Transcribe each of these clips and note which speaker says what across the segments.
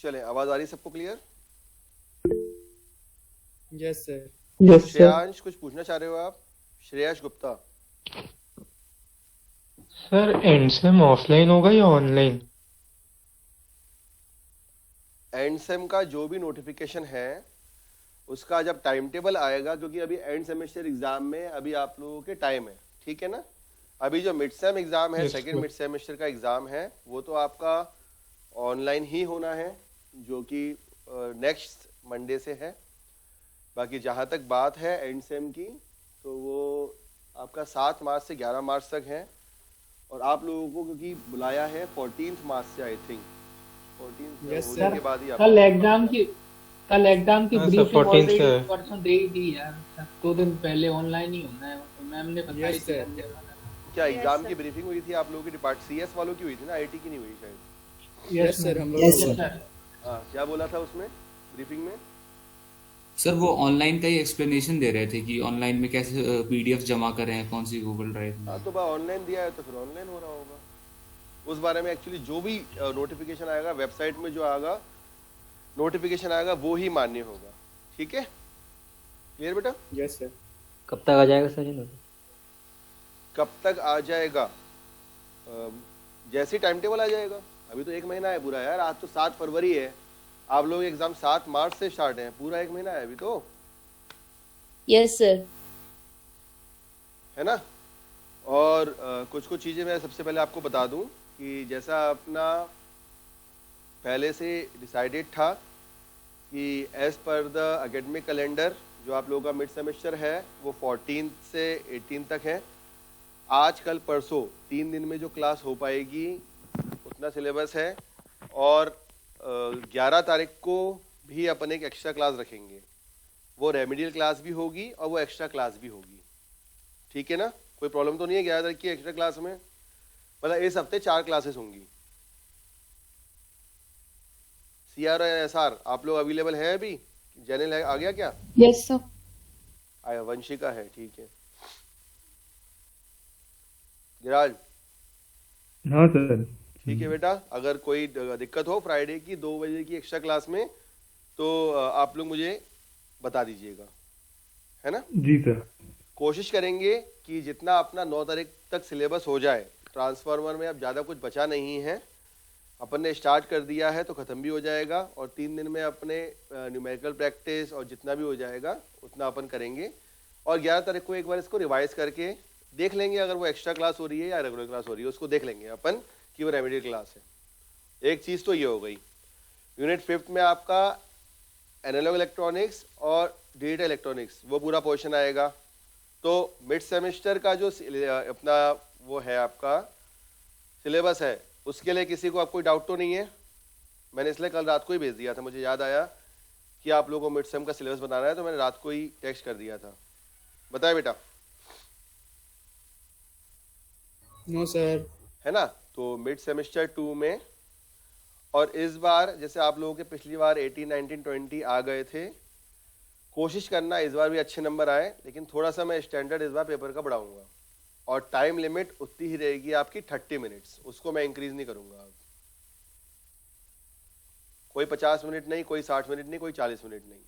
Speaker 1: चलें, आवाज आ रही है सबको clear?
Speaker 2: Yes sir.
Speaker 3: Yes sir.
Speaker 1: Shreyansh कुछ पूछना चाह रहे हो आप? श्रेयांश गुप्ता।
Speaker 3: सर एंडसेम ऑफलाइन होगा या ऑनलाइन?
Speaker 1: एंड सेम का जो भी नोटिफिकेशन है उसका जब टाइम टेबल आएगा, क्योंकि अभी एंड सेमेस्टर एग्जाम में अभी आप लोगों के टाइम है, ठीक है ना। अभी जो मिड सेम एग्जाम है,
Speaker 3: yes
Speaker 1: second
Speaker 3: sir.
Speaker 1: Mid semester का एग्जाम है, वो तो आपका ऑनलाइन ही होना है, जो कि नेक्स्ट मंडे से है। बाकी जहाँ तक बात है एंड सेम की, तो वो आपका 7 मार्च से 11 मार्च तक है। और आप लोगों को क्योंकि बुलाया है 14 मार्च से, I think 14
Speaker 2: yes
Speaker 1: Holi
Speaker 2: sir.
Speaker 1: के बाद ही
Speaker 4: कल
Speaker 1: आपको
Speaker 4: एग्जाम की कल एग्जाम की
Speaker 3: हाँ सर,
Speaker 4: ब्रीफिंग
Speaker 3: 14 से
Speaker 4: ऑलरेडी
Speaker 3: है।
Speaker 4: परसों दे ही दी यार। 2 दिन पहले ऑनलाइन ही होना है, तो मैम ने बताई
Speaker 2: यस
Speaker 4: थी
Speaker 2: सर।
Speaker 4: अगले वाला।
Speaker 1: क्या एग्जाम की ब्रीफिंग हुई थी आप लोगों की डिपार्ट सीएस वालों की हुई थी ना, आईटी की नहीं हुई शायद?
Speaker 2: यस सर, हम लोग
Speaker 5: यस
Speaker 4: यस
Speaker 5: सर।
Speaker 4: सर।
Speaker 1: हाँ, क्या बोला था उसमें ब्रीफिंग में?
Speaker 5: सर वो ऑनलाइन का ही एक्सप्लेनेशन दे रहे थे कि ऑनलाइन में कैसे पीडीएफ जमा करें, कौन सी गूगल ड्राइव
Speaker 1: हाँ,
Speaker 5: में।
Speaker 1: तो बा ऑनलाइन दिया है तो फिर ऑनलाइन हो रहा होगा। उस बारे में एक्चुअली जो भी नोटिफिकेशन आएगा वेबसाइट में, जो आएगा नोटिफिकेशन आएगा वो ही मान्य होगा, ठीक है? क्लियर बेटा?
Speaker 2: Yes sir.
Speaker 6: कब तक आ जाएगा सर ये नोटिस?
Speaker 1: कब तक आ जाएगा? जैसे टाइम टेबल आ जाएगा। अभी तो 1 महीना है पूरा यार, आज तो 7 फरवरी है, आप लोग एग्जाम 7 मार्च से स्टार्ट है, पूरा 1 महीना है अभी तो,
Speaker 7: यस सर।
Speaker 1: है ना। और कुछ कुछ चीज़ें मैं सबसे पहले आपको बता दूं कि जैसा अपना पहले से डिसाइडेड था कि as per the academic calendar जो आप लोगों का मिड सेमेस्टर है वो 14 से 18 तक है। आज कल परसों 3 दिन में जो क्लास हो पाएगी उतना सिलेबस है। और 11 तारीख को भी अपन एक एक्स्ट्रा क्लास रखेंगे, वो रेमेडियल क्लास भी होगी और वो एक्स्ट्रा क्लास भी होगी, ठीक है ना। कोई प्रॉब्लम तो नहीं है 11 तारीख की एक्स्ट्रा क्लास में? मतलब इस हफ्ते 4 क्लासेस होंगी। सीआर और एसआर आप लोग अवेलेबल हैं अभी? जैनिल है, आ गया क्या?
Speaker 7: Yes sir.
Speaker 1: आया, वंशिका है, ठीक है। गिराज
Speaker 3: हाँ सर।
Speaker 1: ठीक है बेटा, अगर कोई दिक्कत हो फ्राइडे की 2 बजे की एक्स्ट्रा क्लास में तो आप लोग मुझे बता दीजिएगा, है ना।
Speaker 3: जी सर।
Speaker 1: कोशिश करेंगे कि जितना अपना 9 तारीख तक सिलेबस हो जाए। ट्रांसफार्मर में अब ज़्यादा कुछ बचा नहीं है, अपन ने स्टार्ट कर दिया है तो ख़त्म भी हो जाएगा। और 3 दिन में अपने न्यूमेरिकल प्रैक्टिस और जितना भी हो जाएगा उतना अपन करेंगे। और 11 तारीख को एक बार इसको रिवाइज करके देख लेंगे, अगर वो एक्स्ट्रा क्लास हो रही है या रेगुलर क्लास हो रही है उसको देख लेंगे अपन कि वो रेमेडियल क्लास है। एक चीज़ तो ये हो गई। यूनिट 5 में आपका एनालॉग इलेक्ट्रॉनिक्स और डिजिटल इलेक्ट्रॉनिक्स वो पूरा पोर्शन आएगा। तो मिड सेमेस्टर का जो अपना वो है आपका सिलेबस है, उसके लिए किसी को आप कोई डाउट तो नहीं है? मैंने इसलिए कल रात को ही भेज दिया था, मुझे याद आया कि आप लोगों को मिड सेम का सिलेबस बनाना है, तो मैंने रात को ही टेक्स्ट कर दिया था। बताए बेटा?
Speaker 2: No sir.
Speaker 1: है ना। तो मिड सेमेस्टर 2 में, और इस बार जैसे आप लोगों के पिछली बार 18, 19, 20 आ गए थे, कोशिश करना इस बार भी अच्छे नंबर आए, लेकिन थोड़ा सा मैं स्टैंडर्ड इस बार पेपर का बढ़ाऊंगा। और टाइम लिमिट उतनी ही रहेगी आपकी 30 मिनट्स, उसको मैं इंक्रीज नहीं करूंगा। अब कोई 50 मिनट नहीं, कोई 60 मिनट नहीं, कोई 40 मिनट नहीं,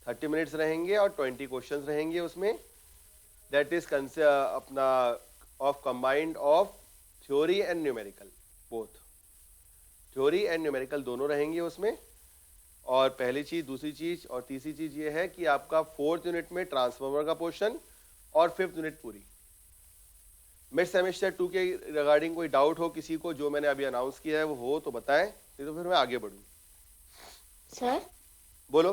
Speaker 1: 30 मिनट्स रहेंगे और 20 क्वेश्चंस रहेंगे उसमें। दैट इज अपना of combined of theory and numerical, both theory and numerical दोनों रहेंगे उसमें। और पहली चीज, दूसरी चीज और तीसरी चीज ये है कि आपका 4th यूनिट में ट्रांसफार्मर का पोर्शन और 5th यूनिट पूरी। मिड सेमेस्टर 2 के रिगार्डिंग कोई डाउट हो किसी को, जो मैंने अभी अनाउंस किया है वो हो तो बताएं, नहीं तो फिर मैं आगे बढ़ूं।
Speaker 7: सर
Speaker 1: बोलो।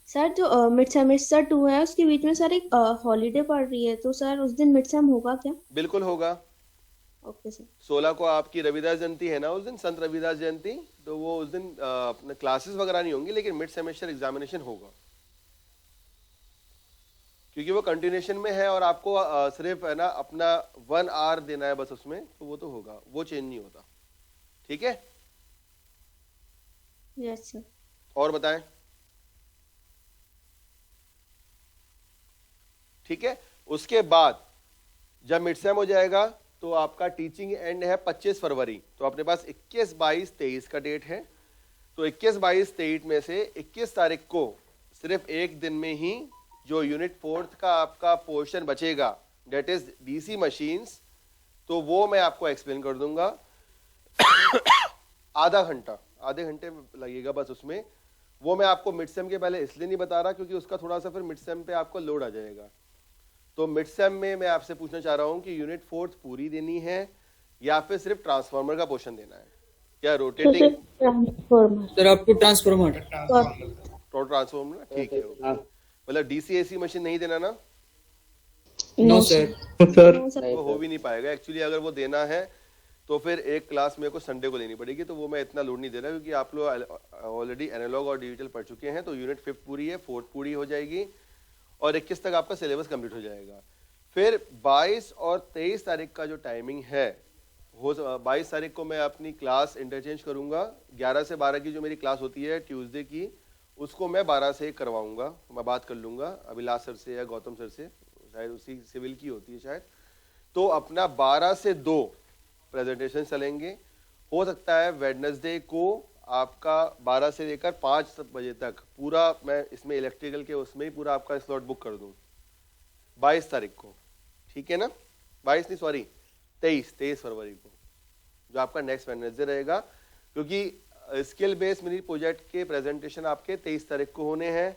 Speaker 7: सर जो मिड सेमेस्टर 2 है उसके बीच में सर एक हॉलीडे पड़ रही है, तो सर उस दिन मिड सेम होगा क्या?
Speaker 1: बिल्कुल होगा।
Speaker 7: Okay sir.
Speaker 1: 16 को आपकी रविदास जयंती है ना, उस दिन संत रविदास जयंती, तो वो उस दिन अपने क्लासेस वगैरह नहीं होंगी, लेकिन मिड सेमेस्टर एग्जामिनेशन होगा, क्योंकि वो कंटिन्यूएशन में है और आपको सिर्फ है ना अपना 1 आवर देना है बस उसमें, तो वो तो होगा, वो चेंज नहीं होता, ठीक है।
Speaker 7: Yes sir.
Speaker 1: और बताएं? ठीक है। उसके बाद जब मिड सेम हो जाएगा तो आपका टीचिंग एंड है 25 फरवरी, तो अपने पास 21, 22, 23 का डेट है। तो 21, 22, 23 में से 21 तारीख को सिर्फ एक दिन में ही जो यूनिट 4th का आपका पोर्शन बचेगा, डेट इज डीसी मशीन्स, तो वो मैं आपको एक्सप्लेन कर दूंगा। आधे घंटे लगेगा बस उसमें। वो मैं आपको मिड सेम के पहले इसलिए नहीं बता रहा क्योंकि उसका थोड़ा सा फिर मिड सेम पे आपको लोड आ जाएगा। तो मिड सेम में मैं आपसे पूछना चाह रहा हूँ कि यूनिट 4th पूरी देनी है या फिर सिर्फ ट्रांसफार्मर का पोर्शन देना है, क्या रोटेटिंग
Speaker 7: ट्रांसफॉर्मर
Speaker 2: सर आपको ट्रांसफॉर्मर
Speaker 1: तो ट्रांसफार्मर ठीक है। मतलब डीसी एसी मशीन नहीं देना ना,
Speaker 2: नो सर
Speaker 3: सर
Speaker 1: वो हो भी नहीं पाएगा एक्चुअली। अगर वो देना है तो फिर एक क्लास मेरे को संडे को लेनी पड़ेगी, तो वो मैं इतना लोड नहीं दे रहा क्योंकि आप लोग ऑलरेडी एनालॉग और डिजिटल पढ़ चुके हैं। तो यूनिट 5th पूरी है, 4th पूरी हो जाएगी और 21 तक आपका सिलेबस कंप्लीट हो जाएगा। फिर 22 और 23 तारीख का जो टाइमिंग है, 22 तारीख को मैं अपनी क्लास इंटरचेंज करूंगा। 11 से 12 की जो मेरी क्लास होती है ट्यूसडे की, उसको मैं 12 से करवाऊंगा। मैं बात कर लूंगा अभिलाष सर से या गौतम सर से, शायद उसी सिविल की होती है शायद। तो अपना 12 से 2 प्रेजेंटेशन चलेंगे। हो सकता है वेडनेसडे को आपका 12 से लेकर 5 बजे तक पूरा मैं इसमें इलेक्ट्रिकल के उसमें ही पूरा आपका स्लॉट बुक कर दूं 22 तारीख को, ठीक है ना? 22 नहीं सॉरी 23 फरवरी को जो आपका नेक्स्ट वेडनेसडे रहेगा, क्योंकि स्किल बेस्ड मिनी प्रोजेक्ट के प्रेजेंटेशन आपके 23 तारीख को होने हैं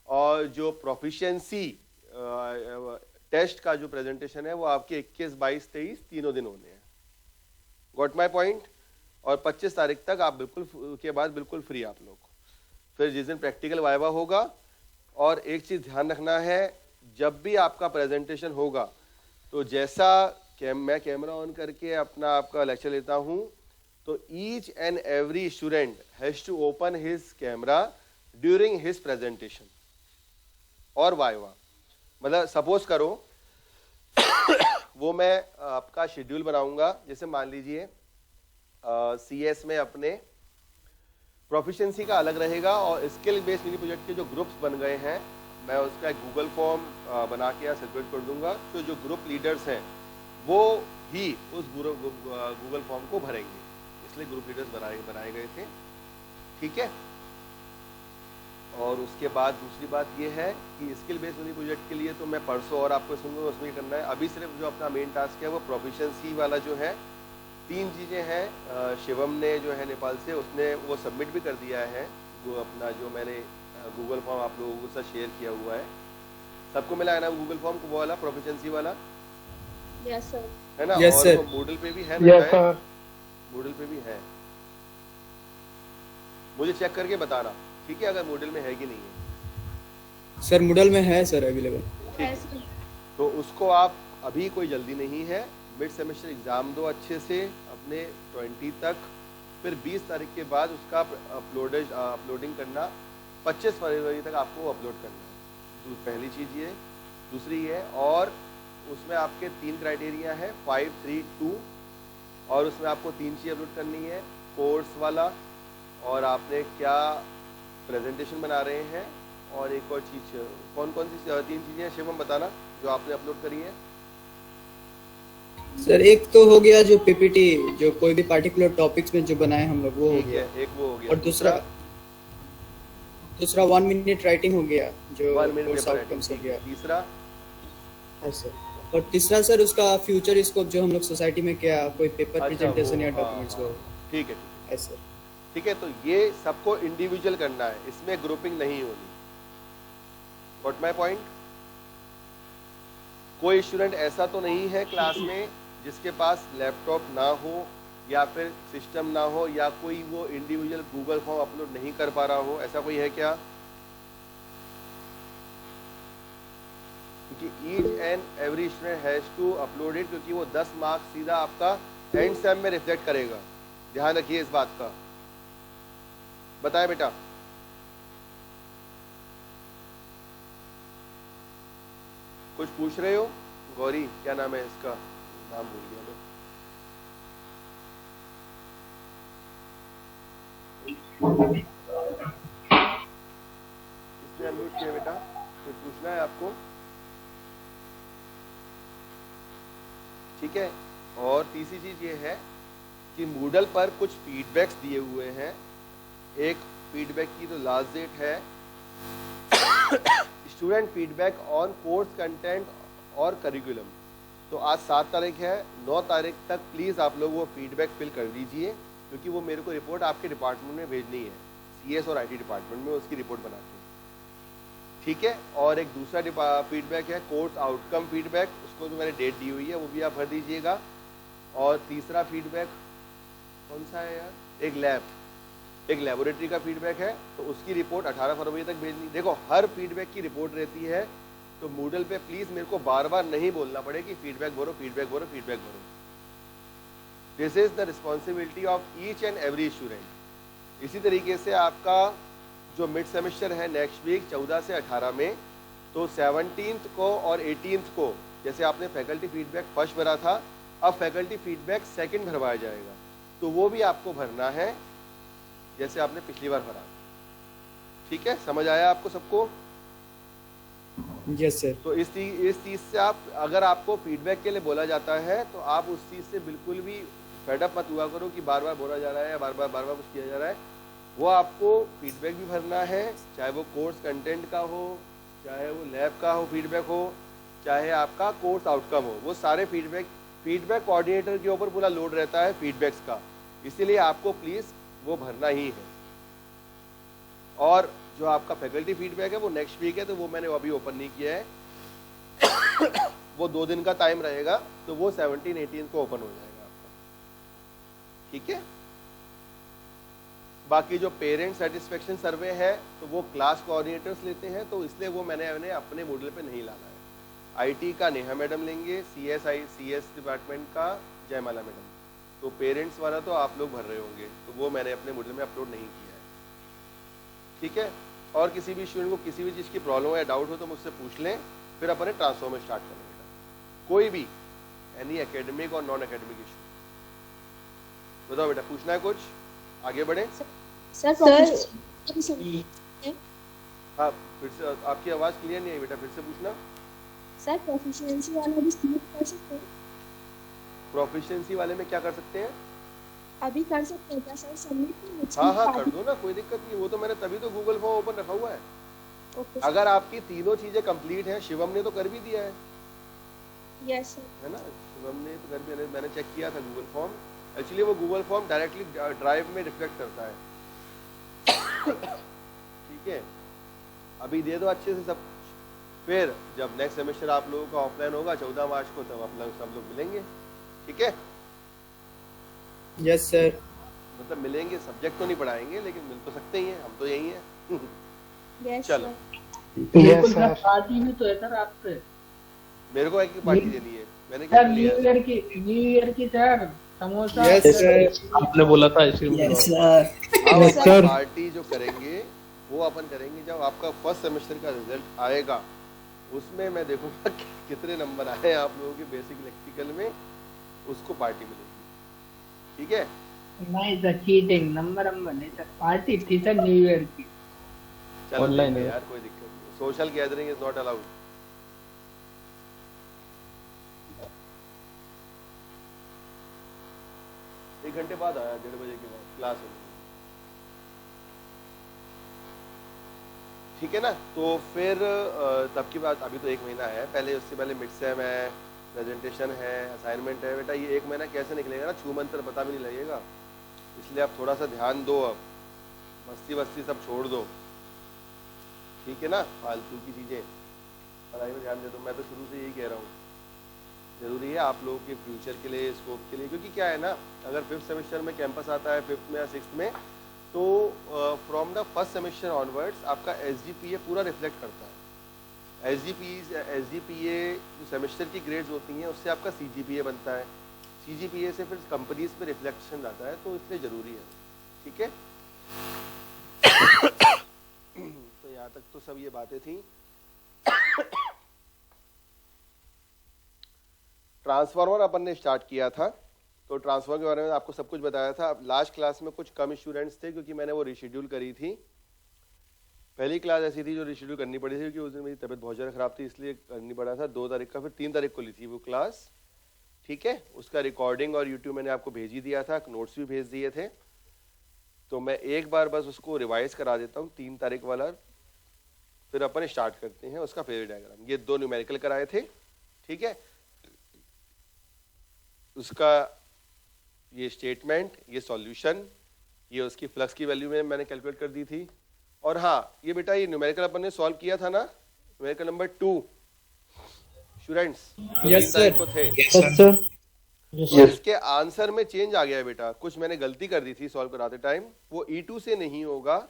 Speaker 1: और जो प्रोफिशिएंसी टेस्ट का जो प्रेजेंटेशन है वो आपके 21, 22, 23 तीनों दिन होने हैं। Got my point? और 25 तारीख तक आप बिल्कुल के बाद बिल्कुल फ्री आप लोग। फिर जिस दिन प्रैक्टिकल वाइवा होगा, और एक चीज ध्यान रखना है, जब भी आपका प्रेजेंटेशन होगा तो जैसा मैं कैमरा ऑन करके अपना आपका लेक्चर लेता हूं, तो each and every student has to open his camera during his presentation और वाइवा। मतलब सपोज करो वो मैं आपका शेड्यूल बनाऊंगा, जैसे मान लीजिए CS में अपने प्रोफिशिएंसी का अलग रहेगा और स्किल बेस्ड मिनी प्रोजेक्ट के जो ग्रुप्स बन गए हैं, मैं उसका एक गूगल फॉर्म बना के या सर्कुलेट कर दूंगा। तो जो ग्रुप लीडर्स हैं वो ही उस गूगल फॉर्म को भरेंगे, इसलिए ग्रुप लीडर्स बनाए गए थे, ठीक है। और उसके बाद दूसरी बात ये है कि स्किल बेस्ड मिनी प्रोजेक्ट के लिए तो मैं परसों और आपको सुनूंगा, उसमें करना है। अभी सिर्फ जो अपना मेन टास्क है वो प्रोफिशिएंसी वाला जो है, 3 चीज़ें हैं। शिवम ने जो है नेपाल से, उसने वो सबमिट भी कर दिया है, जो अपना जो मैंने गूगल फॉर्म आप लोगों के साथ शेयर किया हुआ है। सबको मिला है ना गूगल फॉर्म वो वाला प्रोफिशिएंसी वाला?
Speaker 7: Yes sir.
Speaker 1: है ना?
Speaker 2: Yes,
Speaker 1: और
Speaker 2: sir.
Speaker 1: वो मूडल पे भी है ना?
Speaker 3: यस सर
Speaker 1: मूडल पे भी है, मुझे चेक करके बताना, ठीक है, अगर मॉडल में है कि नहीं है।
Speaker 2: सर मूडल में है सर अवेलेबल।
Speaker 7: यस
Speaker 1: तो उसको आप अभी कोई जल्दी नहीं है, मिड सेमेस्टर एग्जाम दो अच्छे से अपने 20 तक, फिर 20 तारीख के बाद उसका अपलोडिंग करना, 25 फरवरी तक आपको अपलोड करना है। पहली चीज़ ये, दूसरी ये, और उसमें आपके 3 क्राइटेरिया है, 5, 3, 2, और उसमें आपको 3 चीज़ अपलोड करनी है, कोर्स वाला, और आपने क्या प्रेजेंटेशन बना रहे हैं, और एक और चीज़, कौन कौन सी 3 चीज़ें हैं शिवम बताना जो आपने अपलोड करी है?
Speaker 2: सर एक तो हो गया जो पीपीटी, जो कोई भी पार्टिकुलर टॉपिक्स में जो बनाए हम लोग, वो हो
Speaker 1: ठीक
Speaker 2: गया।
Speaker 1: है, एक वो हो गया,
Speaker 2: और दूसरा 1 मिनट राइटिंग हो गया, जो
Speaker 1: 1 मिनट
Speaker 2: कोर्स
Speaker 1: पेपर
Speaker 2: आउटकम्स हो गया।
Speaker 1: तीसरा
Speaker 2: हाँ सर। और तीसरा सर उसका फ्यूचर स्कोप, जो हम लोग सोसाइटी में क्या कोई पेपर
Speaker 1: अच्छा,
Speaker 2: प्रेजेंटेशन
Speaker 1: वो,
Speaker 2: या
Speaker 1: हाँ,
Speaker 2: डॉक्यूमेंट्स
Speaker 1: हाँ,
Speaker 2: को।
Speaker 1: ठीक है,
Speaker 2: है सर।
Speaker 1: ठीक है। तो ये सबको इंडिविजुअल करना है, इसमें ग्रुपिंग नहीं होनी। What my point? कोई स्टूडेंट ऐसा तो नहीं है क्लास में जिसके पास लैपटॉप ना हो या फिर सिस्टम ना हो या कोई वो इंडिविजुअल गूगल फॉर्म अपलोड नहीं कर पा रहा हो, ऐसा कोई है क्या? क्योंकि each and every student has to upload it, क्योंकि वो 10 मार्क्स सीधा आपका एंड सेम में रिफ्लेक्ट करेगा। ध्यान रखिए इस बात का। बताएं बेटा। कुछ पूछ रहे हो? गौरी, क्या नाम है इसका? नाम भूल गया मैं। इसमें अनम्यूट किया बेटा, कुछ पूछना है आपको? ठीक है। और तीसरी चीज ये है कि मूडल पर कुछ फीडबैक्स दिए हुए हैं एक फीडबैक की तो लास्ट डेट है student feedback on course content और करिकुलम। तो आज 7 तारीख है, 9 तारीख तक प्लीज़ आप लोग वो फीडबैक फिल कर दीजिए, क्योंकि वो मेरे को रिपोर्ट आपके डिपार्टमेंट में भेजनी है, CS और IT डिपार्टमेंट में उसकी रिपोर्ट बना के, ठीक है। और एक दूसरा फीडबैक है कोर्स आउटकम फीडबैक, उसको जो मैंने डेट दी हुई है वो भी आप भर दीजिएगा। और तीसरा फीडबैक कौन सा है यार, एक लेबोरेटरी का फीडबैक है, तो उसकी रिपोर्ट 18 फरवरी तक भेजनी। देखो हर फीडबैक की रिपोर्ट रहती है, तो मूडल पे प्लीज़ मेरे को बार बार नहीं बोलना पड़े कि फीडबैक भरो फीडबैक भरो फीडबैक भरो। This is the responsibility of each and every student. इसी तरीके से आपका जो मिड सेमेस्टर है नेक्स्ट वीक 14 से 18 में, तो 17 को और 18 को जैसे आपने फैकल्टी फीडबैक फर्स्ट भरा था, अब फैकल्टी फीडबैक सेकंड भरवाया जाएगा, तो वो भी आपको भरना है जैसे आपने पिछली बार भरा। ठीक है, समझ आया आपको सबको?
Speaker 2: Yes sir.
Speaker 1: तो इस चीज़ से आप, अगर आपको फीडबैक के लिए बोला जाता है तो आप उस चीज़ से बिल्कुल भी फेडअप मत हुआ करो कि बार बार बोला जा रहा है या बार बार कुछ किया जा रहा है। वो आपको फीडबैक भी भरना है, चाहे वो कोर्स कंटेंट का हो, चाहे वो लैब का हो फीडबैक हो, चाहे आपका कोर्स आउटकम हो, वो सारे फीडबैक कोऑर्डिनेटर के ऊपर पूरा लोड रहता है फीडबैक्स का, इसीलिए आपको प्लीज़ वो भरना ही है। और जो आपका फैकल्टी फीडबैक है वो नेक्स्ट वीक है, तो वो मैंने अभी ओपन नहीं किया है वो 2 दिन का टाइम रहेगा, तो वो 17-18 को ओपन हो जाएगा आपका, ठीक है। बाकी जो पेरेंट सेटिस्फेक्शन सर्वे है तो वो क्लास कोऑर्डिनेटर्स लेते हैं, तो इसलिए वो मैंने अपने मॉडल पे नहीं लाना है। IT का नेहा मैडम लेंगे, CS डिपार्टमेंट का जयमाला मैडम। तो पेरेंट्स वाला तो आप लोग भर रहे होंगे, तो वो मैंने अपने मॉडल में अपलोड नहीं किया है, ठीक है। और किसी भी स्टूडेंट को किसी भी चीज़ की प्रॉब्लम या डाउट हो तो मुझसे पूछ लें, फिर अपने ट्रांसफर में स्टार्ट करेंगे। कोई भी एनी एकेडमिक और नॉन एकेडमिक इशू बताओ बेटा, पूछना है कुछ, आगे बढ़े।
Speaker 7: सर
Speaker 1: हाँ, फिर से आपकी आवाज़ क्लियर नहीं आई बेटा, फिर से पूछना।
Speaker 7: सर प्रोफिशिएंसी वाला भी सबमिट कर सकते हैं?
Speaker 1: प्रोफिशिएंसी वाले में क्या कर सकते हैं?
Speaker 7: अभी कर सकते हैं क्या सर सबमिट?
Speaker 1: हाँ कर दो ना, कोई दिक्कत नहीं, वो तो मैंने तभी तो गूगल फॉर्म ओपन रखा हुआ है।
Speaker 7: ओके
Speaker 1: अगर आपकी तीनों चीजें कंप्लीट हैं, शिवम ने तो कर भी दिया है,
Speaker 7: यस सर।
Speaker 1: है ना, शिवम ने तो कर भी, मैंने चेक किया था गूगल फॉर्म। एक्चुअली वो गूगल फॉर्म डायरेक्टली ड्राइव में रिफ्लेक्ट करता है ठीक है, अभी दे दो अच्छे से सब। फिर जब नेक्स्ट सेमेस्टर आप लोगों का ऑफलाइन होगा 14 मार्च को, तब आप लोग सब लोग मिलेंगे, ठीक है।
Speaker 2: Yes sir.
Speaker 1: मतलब मिलेंगे, सब्जेक्ट तो नहीं पढ़ाएंगे लेकिन मिल तो सकते ही हैं, हम तो यही हैं
Speaker 7: यस
Speaker 1: चलो।
Speaker 4: बिल्कुल सर, पार्टी भी तो है सर आपसे।
Speaker 1: मेरे को एक पार्टी देनी है, मैंने
Speaker 4: सर
Speaker 1: क्या लिया?
Speaker 4: न्यू ईयर की सर समोसा।
Speaker 2: Yes sir.
Speaker 8: आपने बोला था आइसक्रीम।
Speaker 2: Yes sir.
Speaker 1: अब
Speaker 3: Yes, sir.
Speaker 1: पार्टी जो करेंगे वो अपन करेंगे जब आपका फर्स्ट सेमेस्टर का रिजल्ट आएगा, उसमें मैं देखूंगा कि कितने नंबर आए हैं आप लोगों के बेसिक इलेक्ट्रिकल में, उसको पार्टी मिलेगी, ठीक है।
Speaker 4: नहीं सर, चीटिंग नंबर नहीं सर, पार्टी थी सर न्यू ईयर की।
Speaker 1: चलो
Speaker 8: Online
Speaker 1: ठीक है
Speaker 8: है।
Speaker 1: यार, कोई दिक्कत नहीं, social gathering is not allowed. एक घंटे बाद आया, 1:30 बजे के बाद क्लास होगी, ठीक है ना। तो फिर तब की बात, अभी तो 1 महीना है, पहले उससे पहले मिड सेम है, प्रेजेंटेशन है, असाइनमेंट है। बेटा ये 1 महीना कैसे निकलेगा ना, छू मंतर पता भी नहीं लगेगा, इसलिए आप थोड़ा सा ध्यान दो, अब मस्ती वस्ती सब छोड़ दो, ठीक है ना। फालतू की चीज़ें, पढ़ाई में ध्यान दे दो। मैं तो शुरू से यही कह रहा हूँ, ज़रूरी है आप लोगों के फ्यूचर के लिए, स्कोप के लिए, क्योंकि क्या है ना, अगर 5th सेमेस्टर में कैंपस आता है, 5th में या 6th में, तो from the first semester onwards आपका SGPA पूरा रिफ्लेक्ट करता है। SGPA जो सेमेस्टर की ग्रेड्स होती हैं, उससे आपका CGPA बनता है, CGPA से फिर कंपनीज पे रिफ्लेक्शन आता है, तो इसलिए ज़रूरी है, ठीक है। तो यहाँ तक तो सब ये बातें थी। ट्रांसफार्मर अपन ने स्टार्ट किया था, तो ट्रांसफार्मर के बारे में आपको सब कुछ बताया था। अब लास्ट क्लास में कुछ कम स्टूडेंट्स थे, क्योंकि मैंने वो रिशेड्यूल करी थी। पहली क्लास ऐसी थी जो रिशेड्यूल करनी पड़ी थी, क्योंकि उस दिन मेरी तबीयत बहुत ज़्यादा ख़राब थी, इसलिए करनी पड़ा था। 2 तारीख का, फिर 3 तारीख को ली थी वो क्लास, ठीक है। उसका रिकॉर्डिंग और यूट्यूब मैंने आपको भेज ही दिया था, नोट्स भी भेज दिए थे। तो मैं एक बार बस उसको रिवाइज करा देता हूँ 3 तारीख वाला, फिर अपन स्टार्ट करते हैं उसका फेजर डायग्राम। ये 2 न्यूमेरिकल कराए थे, ठीक है, उसका ये स्टेटमेंट, ये सॉल्यूशन, ये उसकी फ्लक्स की वैल्यू में मैंने कैलकुलेट कर दी थी। और हाँ ये बेटा ये न्यूमेरिकल अपन ने सॉल्व किया था ना, numerical number 2 students
Speaker 2: Yes, sir.
Speaker 1: को थे।
Speaker 3: सर
Speaker 1: इसके आंसर में चेंज आ गया है बेटा, कुछ मैंने गलती कर दी थी सॉल्व कराते टाइम। वो E2 से नहीं होगा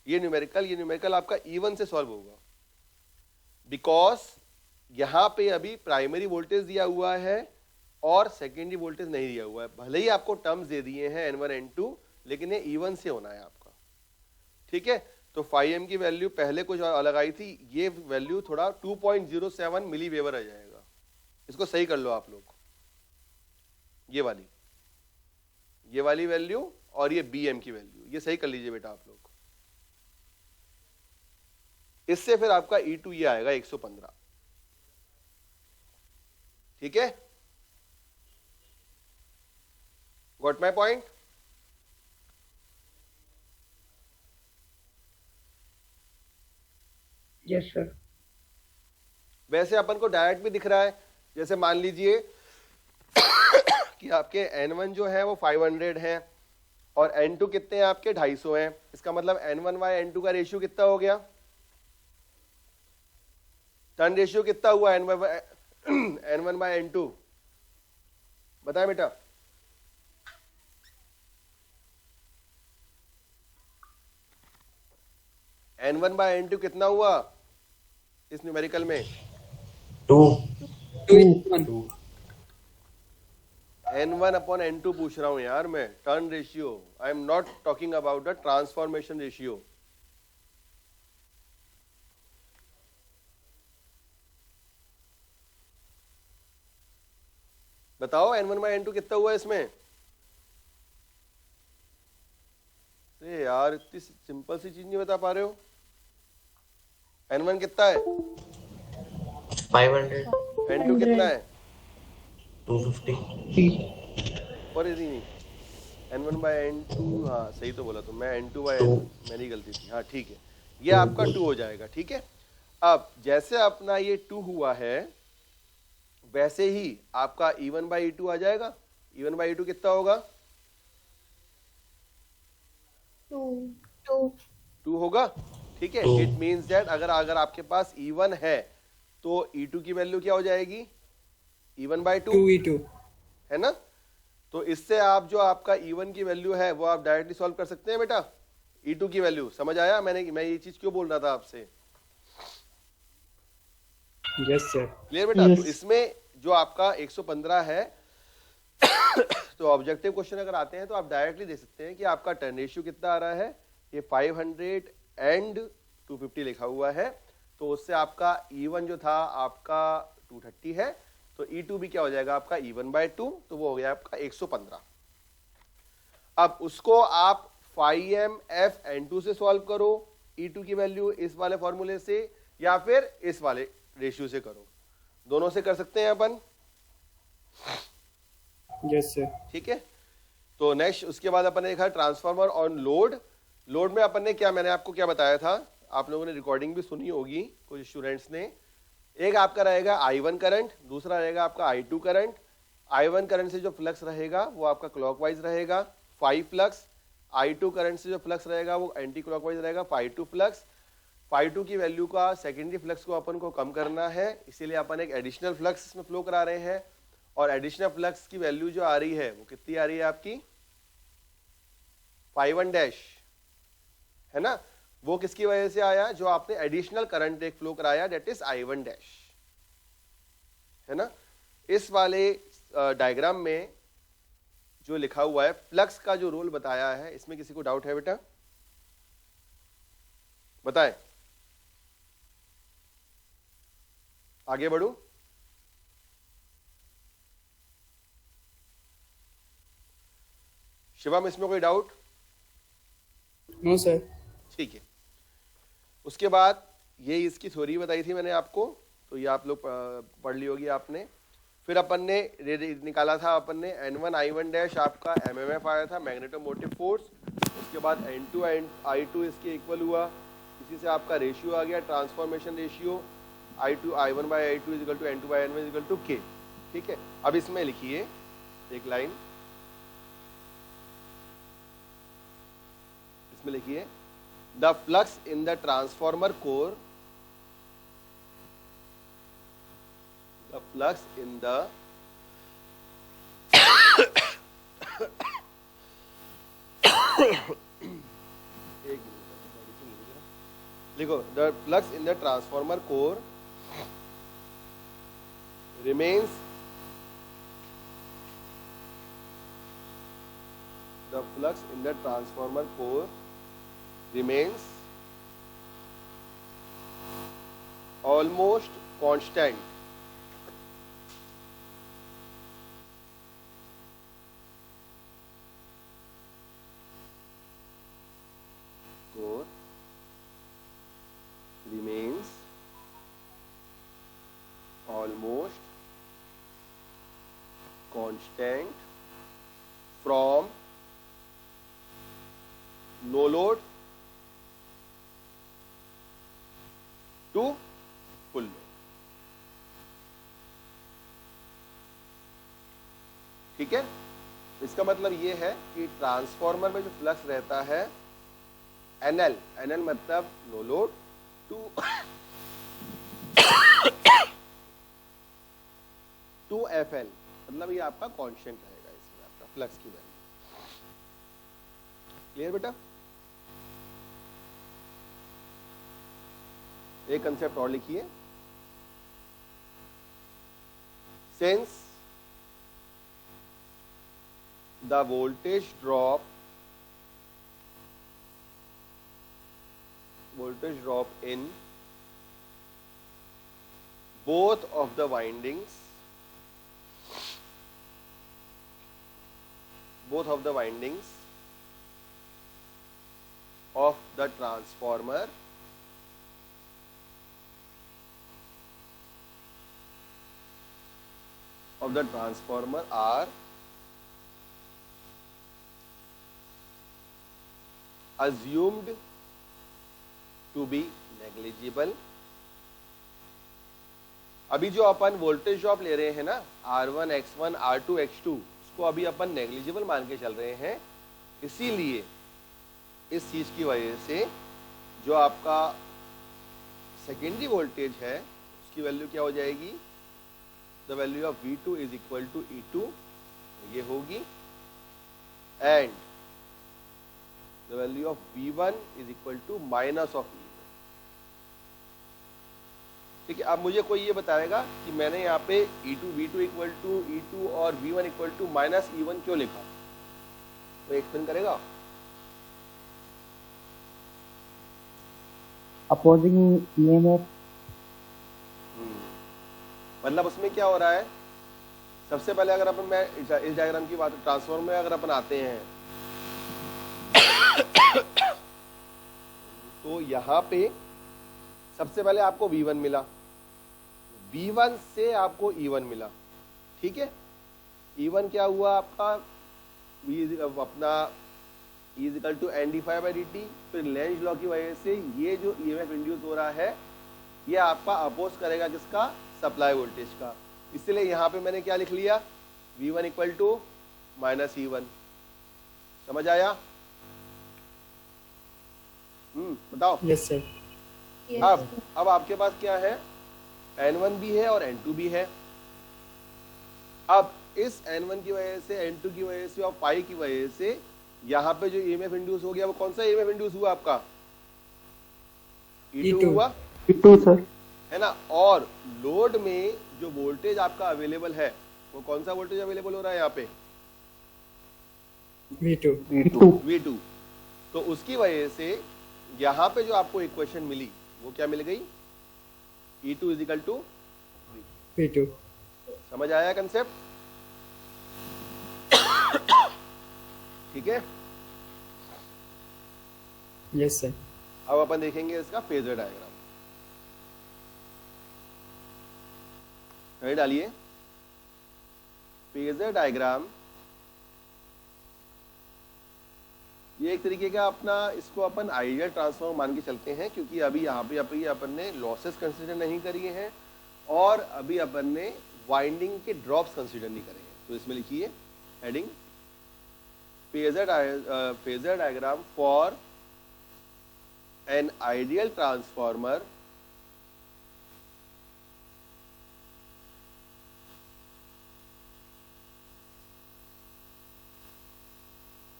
Speaker 1: ये न्यूमेरिकल आपका E1 से सॉल्व होगा, बिकॉज यहाँ पे अभी प्राइमरी वोल्टेज दिया हुआ है और सेकेंडरी वोल्टेज नहीं दिया हुआ है। भले ही आपको टर्म्स दे दिए हैं N1 N2, लेकिन ये E1 से होना है आपका, ठीक है। तो 5M की वैल्यू पहले कुछ अलग आई थी, ये वैल्यू थोड़ा 2.07 मिली वेबर आ जाएगा। इसको सही कर लो आप लोग, ये वाली वैल्यू और ये BM की वैल्यू, ये सही कर लीजिए बेटा आप लोग। इससे फिर आपका E2 ये आएगा 115, ठीक है। Got my point?
Speaker 4: Yes sir.
Speaker 1: वैसे अपन को डायरेक्ट भी दिख रहा है, जैसे मान लीजिए कि आपके N1 जो है वो 500 है और N2 कितने हैं आपके 250 हैं। इसका मतलब N1 बाय N2 का रेशियो कितना हो गया, टर्न रेशियो कितना हुआ N1 बाय N2, बताए बेटा। N1 बाय N2 कितना हुआ इस न्यूमेरिकल में?
Speaker 2: 2:1.
Speaker 1: N1 अपॉन N2 पूछ रहा हूं यार मैं, turn ratio. I am not talking about the transformation ratio. बताओ N1 बाय N2 कितना हुआ इसमें? अरे यार इतनी सिंपल सी चीज नहीं बता पा रहे हो। N1 कितना है?
Speaker 8: 500,
Speaker 1: N2 कितना है?
Speaker 8: 250.
Speaker 1: और यदि नहीं N1 बाय N2, हाँ सही तो बोला, तो मैं N2 बाय
Speaker 8: Two.
Speaker 1: मेरी गलती थी, हाँ ठीक है, ये आपका 2 हो जाएगा, ठीक है। अब जैसे अपना ये 2 हुआ है वैसे ही आपका E1 बाई E2 आ जाएगा। E1 बाई E2 कितना होगा? 2 होगा, ठीक है।
Speaker 8: Two.
Speaker 1: इट मीन्स दैट अगर आपके पास E1 है तो E2 की वैल्यू क्या हो जाएगी? E1 by 2
Speaker 2: 2E2.
Speaker 1: है ना। तो इससे आप जो आपका E1 की वैल्यू है वो आप डायरेक्टली सॉल्व कर सकते हैं बेटा। E2 की वैल्यू समझ आया? मैं ये चीज क्यों बोल रहा था आपसे?
Speaker 2: Yes, sir.
Speaker 1: क्लियर बेटा? तो इसमें जो आपका 115 है तो ऑब्जेक्टिव क्वेश्चन अगर आते हैं तो आप डायरेक्टली दे सकते हैं कि आपका टर्न रेशियो कितना आ रहा है। ये 500 एंड 250 लिखा हुआ है, तो उससे आपका E1 जो था आपका 230 है, तो E2 भी क्या हो जाएगा आपका E1 बाय 2, तो वो हो गया आपका 115। अब उसको आप 5mF N2 से सॉल्व करो, E2 की वैल्यू इस वाले फॉर्मूले से या फिर इस वाले रेशियो से करो, दोनों से कर सकते हैं अपन।
Speaker 2: Yes, sir.
Speaker 1: ठीक है। तो नेक्स्ट उसके बाद अपन ने देखा ट्रांसफार्मर ऑन लोड। लोड में अपन ने क्या, मैंने आपको क्या बताया था, आप लोगों ने रिकॉर्डिंग भी सुनी होगी कुछ स्टूडेंट्स ने। एक आपका रहेगा I1 करंट, दूसरा रहेगा आपका I2 करंट। I1 करंट से जो फ्लक्स रहेगा वो आपका क्लॉकवाइज रहेगा 5 फ्लक्स। I2 करंट से जो फ्लक्स रहेगा वो एंटी क्लॉकवाइज रहेगा 5 फ्लक्स। 5 की वैल्यू का सेकेंडरी फ्लक्स को अपन को कम करना है, इसीलिए अपन एक एडिशनल फ्लक्स इसमें फ्लो करा रहे हैं। और एडिशनल फ्लक्स की वैल्यू जो आ रही है वो कितनी आ रही है आपकी? 5 डैश, है ना। वो किसकी वजह से आया? जो आपने एडिशनल करंट एक फ्लो कराया, दैट इज I1 डैश, है ना। इस वाले डायग्राम में जो लिखा हुआ है फ्लक्स का जो रोल बताया है, इसमें किसी को डाउट है बेटा? बताएं, आगे बढ़ू। शिवम इसमें कोई डाउट?
Speaker 2: No, sir.
Speaker 1: ठीक है। उसके बाद ये इसकी थ्योरी बताई थी मैंने आपको, तो ये आप लोग पढ़ ली होगी आपने। फिर अपन ने निकाला था अपन ने N1 I1 डैश आपका MMF आया था, मैग्नेटोमोटिव फोर्स। उसके बाद N2 एंड I2 इसके इक्वल हुआ, इसी से आपका रेशियो आ गया, transformation ratio I1/I2 is equal to N2/N1 is equal to K। ठीक है, अब इसमें लिखिए एक लाइन, इसमें लिखिए the flux in the transformer core, the flux in the एक मिनट लिखो, the flux in the transformer core remains, the flux in the transformer core remains almost constant core remains almost constant from no load to full load। ठीक है, इसका मतलब ये है कि transformer में जो फ्लक्स रहता है NL मतलब नो लोड टू FL, मतलब ये आपका कांस्टेंट रहेगा, इसमें आपका फ्लक्स की वैल्यू। क्लियर बेटा? एक कंसेप्ट और लिखिए, since the voltage drop in both of the windings of the transformer are assumed to be negligible। अभी जो अपन वोल्टेज ड्रॉप ले रहे हैं ना, R1 X1 R2 X2, उसको अभी अपन नेग्लिजिबल मान के चल रहे हैं, इसीलिए इस चीज की वजह से जो आपका सेकेंडरी वोल्टेज है उसकी वैल्यू क्या हो जाएगी, the value of V2 is equal to E2 ये होगी, and the value of V1 is equal to minus of E1। ठीक है, अब मुझे कोई ये बताएगा कि मैंने यहाँ पे V2 इक्वल टू E2 और V1 equal to minus E1 क्यों लिखा, तो एक्सप्लेन करेगा?
Speaker 3: Opposing EMF.
Speaker 1: मतलब उसमें क्या हो रहा है, सबसे पहले अगर अपन, मैं इस डायग्राम की बात, ट्रांसफॉर्मर में अगर अपन आते हैं तो यहाँ पे सबसे पहले आपको V1 मिला, V1 से आपको E1 मिला। ठीक है, E1 क्या हुआ आपका, अपना E is equal to NdΦ/dt, फिर लेंज लॉ की वजह से ये जो EMF इंड्यूस हो रहा है ये आपका अपोज करेगा किसका, सप्लाई वोल्टेज का। इसलिए यहाँ पे मैंने क्या लिख लिया, V1 equal to minus E1। समझ आया? बताओ।
Speaker 2: Yes sir.
Speaker 1: अब आपके पास क्या है, N1 भी है और N2 भी है। अब इस N1 की वजह से, N2 की वजह से और पाई की वजह से यहाँ पे जो EMF इंड्यूस हो गया वो कौन सा EMF इंड्यूस हुआ आपका, E2 हुआ,
Speaker 3: E2 सर,
Speaker 1: है ना। और लोड में जो वोल्टेज आपका अवेलेबल है वो कौन सा वोल्टेज अवेलेबल हो रहा है यहाँ पे, V2। तो उसकी वजह से यहाँ पे जो आपको इक्वेशन मिली वो क्या मिल गई, E2 is equal to
Speaker 2: V2।
Speaker 1: समझ आया कंसेप्ट? ठीक है,
Speaker 2: यस सर।
Speaker 1: अब अपन देखेंगे इसका फेजर डायग्राम। डालिए फेजर डायग्राम। ये एक तरीके का अपना इसको अपन आइडियल ट्रांसफॉर्मर मान के चलते हैं, क्योंकि अभी यहाँ पे अपन ने लॉसेस कंसिडर नहीं करी हैं और अभी अपन ने वाइंडिंग के ड्रॉप्स कंसिडर नहीं करे हैं। तो इसमें लिखिए heading phasor diagram for an ideal transformer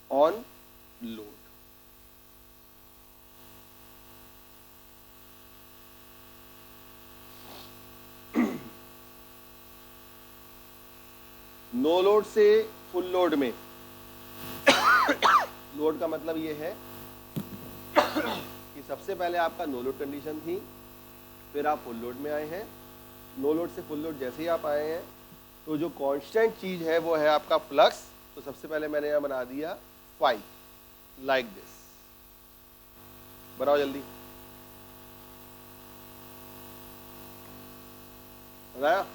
Speaker 1: on load. No load से फुल लोड में लोड का मतलब ये है कि सबसे पहले आपका नो लोड कंडीशन थी, फिर आप फुल लोड में आए हैं। नो लोड से फुल लोड जैसे ही आप आए हैं तो जो कांस्टेंट चीज है वो है आपका फ्लक्स। तो सबसे पहले मैंने यहां बना दिया 5 लाइक दिस। बनाओ जल्दी, बनाया?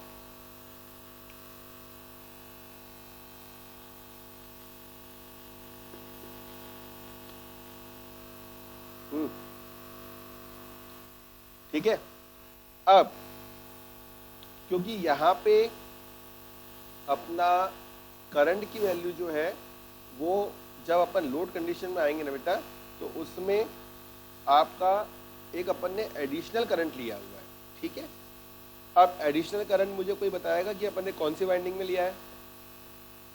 Speaker 1: ठीक है। अब क्योंकि यहाँ पे अपना करंट की वैल्यू जो है वो जब अपन लोड कंडीशन में आएंगे ना बेटा, तो उसमें आपका एक अपन ने एडिशनल करंट लिया हुआ है। ठीक है। अब एडिशनल करंट मुझे कोई बताएगा कि अपन ने कौन सी वाइंडिंग में लिया है,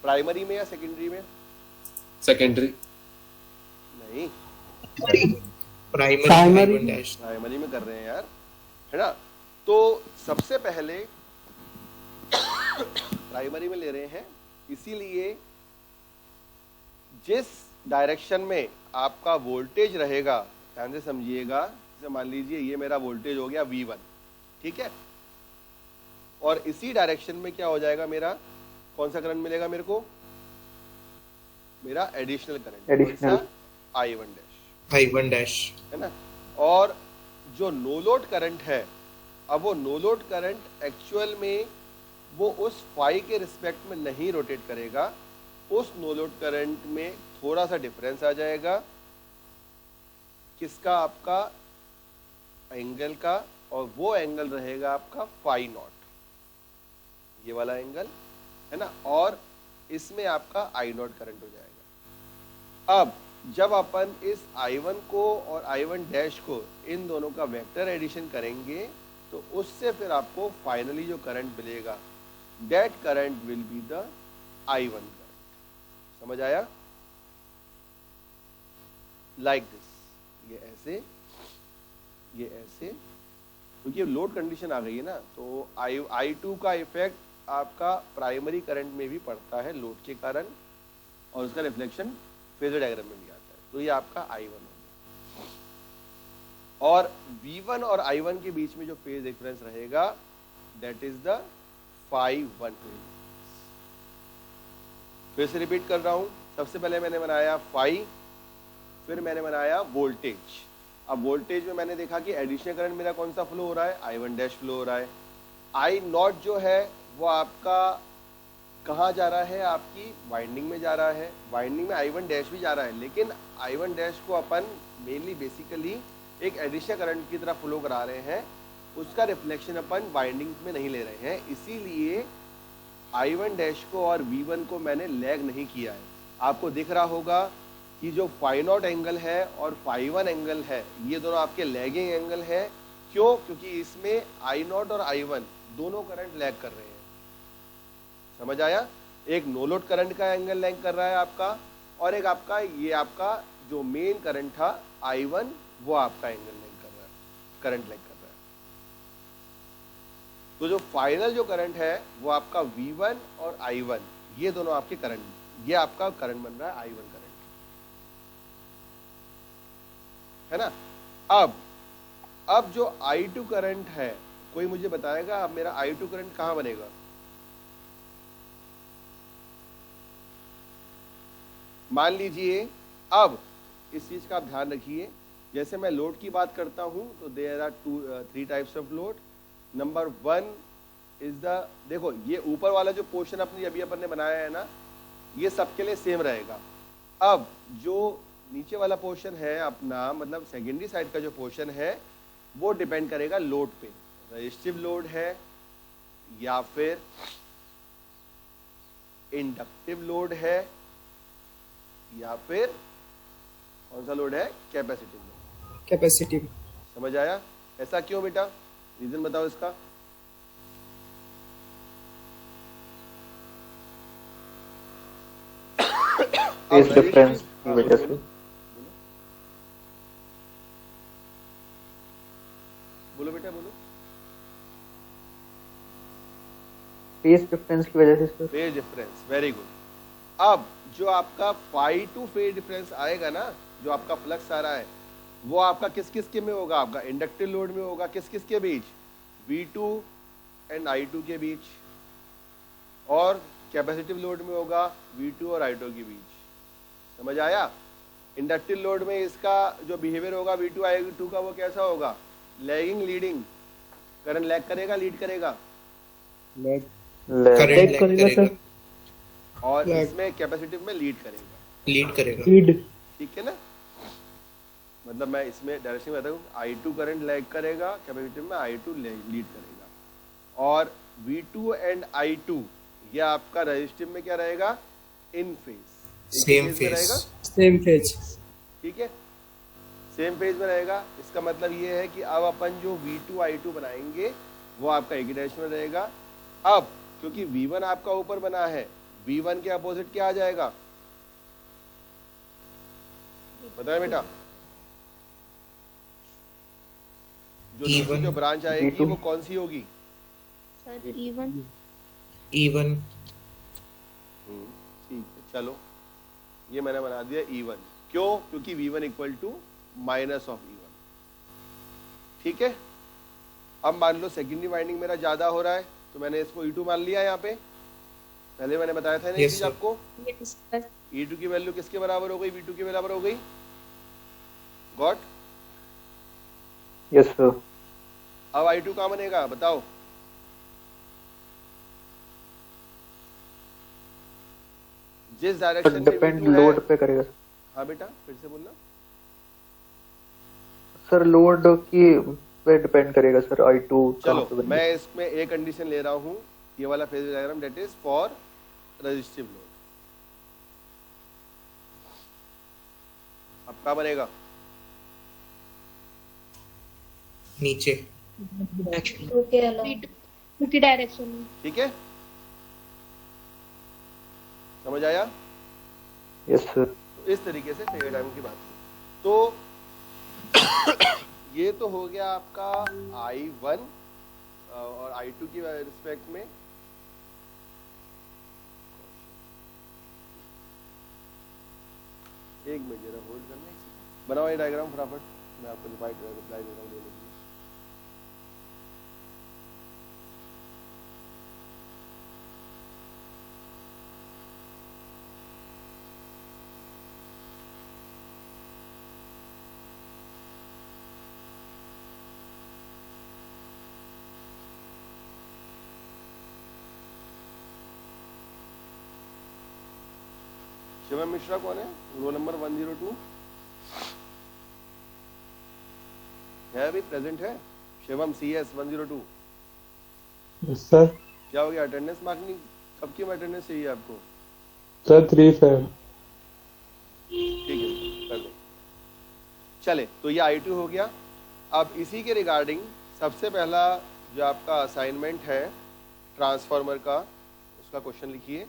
Speaker 1: प्राइमरी में या सेकेंडरी में?
Speaker 8: सेकेंडरी
Speaker 1: नहीं, प्राइमरी में कर रहे हैं यार, है ना। तो सबसे पहले प्राइमरी में ले रहे हैं, इसीलिए जिस डायरेक्शन में आपका वोल्टेज रहेगा, ध्यान से समझिएगा। जैसे मान लीजिए ये मेरा वोल्टेज हो गया V1, ठीक है, और इसी डायरेक्शन में क्या हो जाएगा, मेरा कौन सा करंट मिलेगा मेरे को? मेरा एडिशनल करंट, I1 डैश, है ना। और जो नो लोड करंट है, अब वो नो लोड करंट एक्चुअल में वो उस फाई के रिस्पेक्ट में नहीं रोटेट करेगा, उस नो लोड करंट में थोड़ा सा डिफरेंस आ जाएगा। किसका? आपका एंगल का, और वो एंगल रहेगा आपका फाई नॉट, ये वाला एंगल, है ना। और इसमें आपका आई नॉट करंट हो जाएगा। अब जब अपन इस I1 को और I1 डैश को, इन दोनों का वेक्टर एडिशन करेंगे, तो उससे फिर आपको फाइनली जो करंट मिलेगा, that current will be the I1 current. समझ आया? लाइक दिस, ये ऐसे, ये ऐसे, क्योंकि लोड कंडीशन आ गई है ना, तो I2 का इफेक्ट आपका प्राइमरी करंट में भी पड़ता है लोड के कारण, और उसका रिफ्लेक्शन फेजर डायग्राम में भी आता है। तो ये आपका I1 हो गया, और V1 और I1 के बीच में जो फेज डिफरेंस रहेगा, दैट इज द फाई 1 फिर से रिपीट कर रहा हूं। सबसे पहले मैंने बनाया फाई, फिर मैंने बनाया वोल्टेज। अब वोल्टेज में मैंने देखा कि एडिशनल करंट मेरा कौन सा फ्लो हो रहा है, I1 डैश फ्लो हो रहा है। I नॉट जो है वो आपका कहाँ जा रहा है, आपकी वाइंडिंग में जा रहा है। वाइंडिंग में I1 डैश भी जा रहा है, लेकिन I1 डैश को अपन मेनली बेसिकली एक एडिशनल करंट की तरह फ्लो करा रहे हैं, उसका रिफ्लेक्शन अपन वाइंडिंग में नहीं ले रहे हैं। इसीलिए I1 डैश को और V1 को मैंने लैग नहीं किया है। आपको दिख रहा होगा कि जो फाई नॉट एंगल है और फाई 1 एंगल है, ये दोनों आपके लैगिंग एंगल है। क्यों? क्योंकि इसमें I नॉट और I1 दोनों करंट लैग कर रहे हैं। समझ आया? एक नो लोड करंट का एंगल लैग कर रहा है आपका, और एक आपका ये आपका जो मेन करंट था I1, वो आपका एंगल लैग कर रहा है, करंट लैग कर रहा है। तो जो फाइनल जो करंट है वो आपका V1 और I1, ये दोनों आपके करंट, ये आपका करंट बन रहा है I1 करंट, है ना। अब जो I2 करंट है, कोई मुझे बताएगा अब मेरा I2 करंट कहां बनेगा? मान लीजिए, अब इस चीज का आप ध्यान रखिए, जैसे मैं लोड की बात करता हूं तो there are 3 types of load. Number 1 is the, देखो ये ऊपर वाला जो पोर्शन अपनी अभी अपन ने बनाया है ना, ये सबके लिए सेम रहेगा। अब जो नीचे वाला पोर्शन है अपना, मतलब सेकेंडरी साइड का जो पोर्शन है वो डिपेंड करेगा लोड पे, रेजिस्टिव लोड है या फिर इंडक्टिव लोड है या फिर कौन सा लोड है, कैपेसिटिव लोड।
Speaker 2: कैपेसिटी।
Speaker 1: समझ आया? ऐसा क्यों बेटा, रीजन बताओ इसका।
Speaker 3: फेज डिफरेंस की वजह से।
Speaker 1: बोलो बेटा बोलो।
Speaker 3: फेज डिफरेंस की वजह से sir.
Speaker 1: Phase difference, very good. अब जो आपका फाई टू फेज डिफरेंस आएगा ना, जो आपका फ्लक्स आ रहा है वो आपका किस किस के में होगा, आपका इंडक्टिव लोड में होगा, किस किस के बीच, V2 एंड I2 के बीच, और कैपेसिटिव लोड में होगा V2 और I2 के बीच। समझ आया? इंडक्टिव लोड में इसका जो बिहेवियर होगा V2 I2 का वो कैसा होगा, लैगिंग लीडिंग, करंट लैग करेगा लीड करेगा,
Speaker 3: करंट करेगा सर।
Speaker 1: और
Speaker 2: Lag.
Speaker 1: इसमें कैपेसिटिव में लीड करेगा।
Speaker 2: लीड करेगा।
Speaker 3: लीड।
Speaker 1: ठीक है ना, मतलब मैं इसमें डायरेक्शन में बताऊँ, I2 करंट लैग करेगा, कैपेसिटिव में I2 लीड करेगा। और V2 एंड I2 ये आपका रेजिस्टिव में क्या रहेगा, इन फेज,
Speaker 2: सेम
Speaker 1: में रहेगा।
Speaker 2: Same phase.
Speaker 1: ठीक है, सेम फेज में रहेगा। इसका मतलब ये है कि अब अपन जो V2 I2 बनाएंगे वो आपका एक ही डायरेक्शन में रहेगा। अब क्योंकि V1 आपका ऊपर बना है, V1 के अपोजिट क्या आ जाएगा, बताए बेटा। जो दूसरी जो ब्रांच आएगी वो कौन सी होगी,
Speaker 7: सर E1।
Speaker 2: E1।
Speaker 1: ठीक है, चलो ये मैंने बना दिया E1। क्यों? क्योंकि V1 equal to minus of E1। ठीक है, अब मान लो सेकेंडरी वाइंडिंग मेरा ज्यादा हो रहा है तो मैंने इसको E2 मान लिया। यहाँ पे पहले मैंने बताया था ना ये चीज आपको,
Speaker 7: यस सर।
Speaker 1: E2 की वैल्यू किसके बराबर हो गई, V2 के बराबर हो गई। गॉट?
Speaker 3: Yes sir.
Speaker 1: अब I2 कहाँ बनेगा बताओ, जिस डायरेक्शन में
Speaker 3: डिपेंड
Speaker 1: V2 है।
Speaker 3: लोड पे करेगा सर।
Speaker 1: हाँ बेटा फिर से बोलना।
Speaker 3: सर लोड की पे डिपेंड करेगा सर, I2 कहाँ पे
Speaker 1: चलो
Speaker 3: बनेगा।
Speaker 1: मैं इसमें एक कंडीशन ले रहा हूँ, ये वाला phase diagram, that is for resistive load. अब क्या बनेगा,
Speaker 2: नीचे।
Speaker 7: की डायरेक्शन में।
Speaker 1: ठीक है, समझ आया?
Speaker 3: Yes sir.
Speaker 1: तो इस तरीके से फेज डायग्राम की बात की। तो ये तो हो गया आपका I1 और I2 की रिस्पेक्ट में। एक मिनट जरा होल्ड करना, बनाओ ये डायग्राम फटाफट, मैं आपको रिप्लाई दे रहा हूँ देने के लिए। शिवम मिश्रा कौन है, रोल नंबर 102 है, अभी प्रेजेंट है। शिवम CS 102।
Speaker 8: Yes sir.
Speaker 1: क्या हो गया, अटेंडेंस मार्क नहीं, कब की अटेंडेंस चाहिए आपको?
Speaker 8: Sir 3 sir.
Speaker 1: ठीक है कर दो। चले, तो ये I2 हो गया। अब इसी के रिगार्डिंग सबसे पहला जो आपका असाइनमेंट है ट्रांसफार्मर का, उसका क्वेश्चन लिखिए।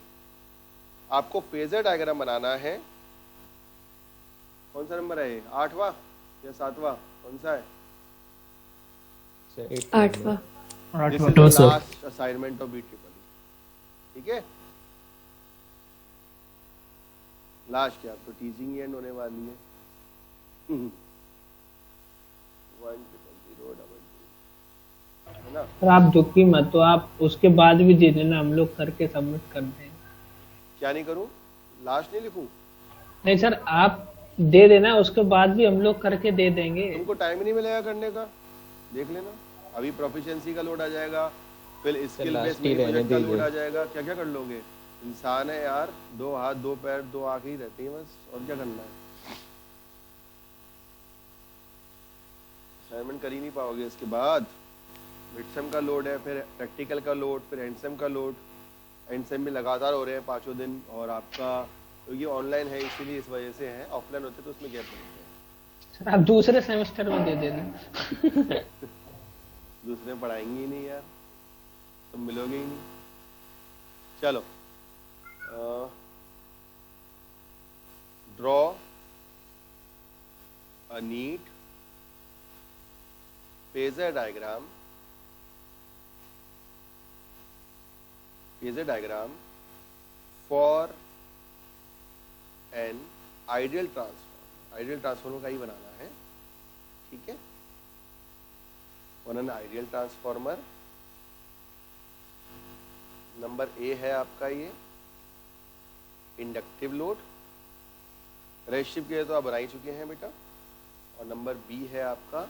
Speaker 1: आपको फेजर डायग्राम बनाना है। कौन सा नंबर है ये, 8वां या 7वां, कौन सा है?
Speaker 7: 8वां।
Speaker 1: This is the last assignment of BEEE। ठीक है, लास्ट क्या, तो टीचिंग एंड होने वाली है। 10022 है ना।
Speaker 4: सर आप दुखी मत, तो आप उसके बाद भी दे देना, हम लोग करके सबमिट कर देंगे।
Speaker 1: क्या नहीं करूं, लास्ट नहीं लिखूं?
Speaker 4: नहीं सर आप दे देना, उसके बाद भी हम लोग करके दे देंगे।
Speaker 1: तुमको टाइम ही नहीं मिलेगा करने का, देख लेना। अभी प्रोफिशिएंसी का लोड आ जाएगा, फिर स्किल बेस्ड प्रोजेक्ट का लोड आ जाएगा, क्या क्या कर लोगे? इंसान है यार, 2 हाथ 2 पैर 2 आंखें ही रहती हैं बस, और क्या करना है। असाइनमेंट कर ही नहीं पाओगे इसके बाद। मिड का लोड है, फिर प्रैक्टिकल का लोड, फिर एंड का लोड। एंड भी लगातार हो रहे हैं 5 दिन, और आपका तो ये ऑनलाइन है इसीलिए इस वजह से है, ऑफलाइन होते तो उसमें गैप मिलते हैं।
Speaker 4: सर आप दूसरे सेमेस्टर में दे देना।
Speaker 1: दूसरे में पढ़ाएंगे ही नहीं यार, तुम मिलोगे ही नहीं। चलो, draw a neat phasor diagram for an ideal transformer. Ideal transformer का ही बनाना है, ठीक है। For an ideal transformer, number A है आपका ये इंडक्टिव लोड, रेजिस्टिव के तो आप बना ही चुके हैं बेटा, और नंबर बी है आपका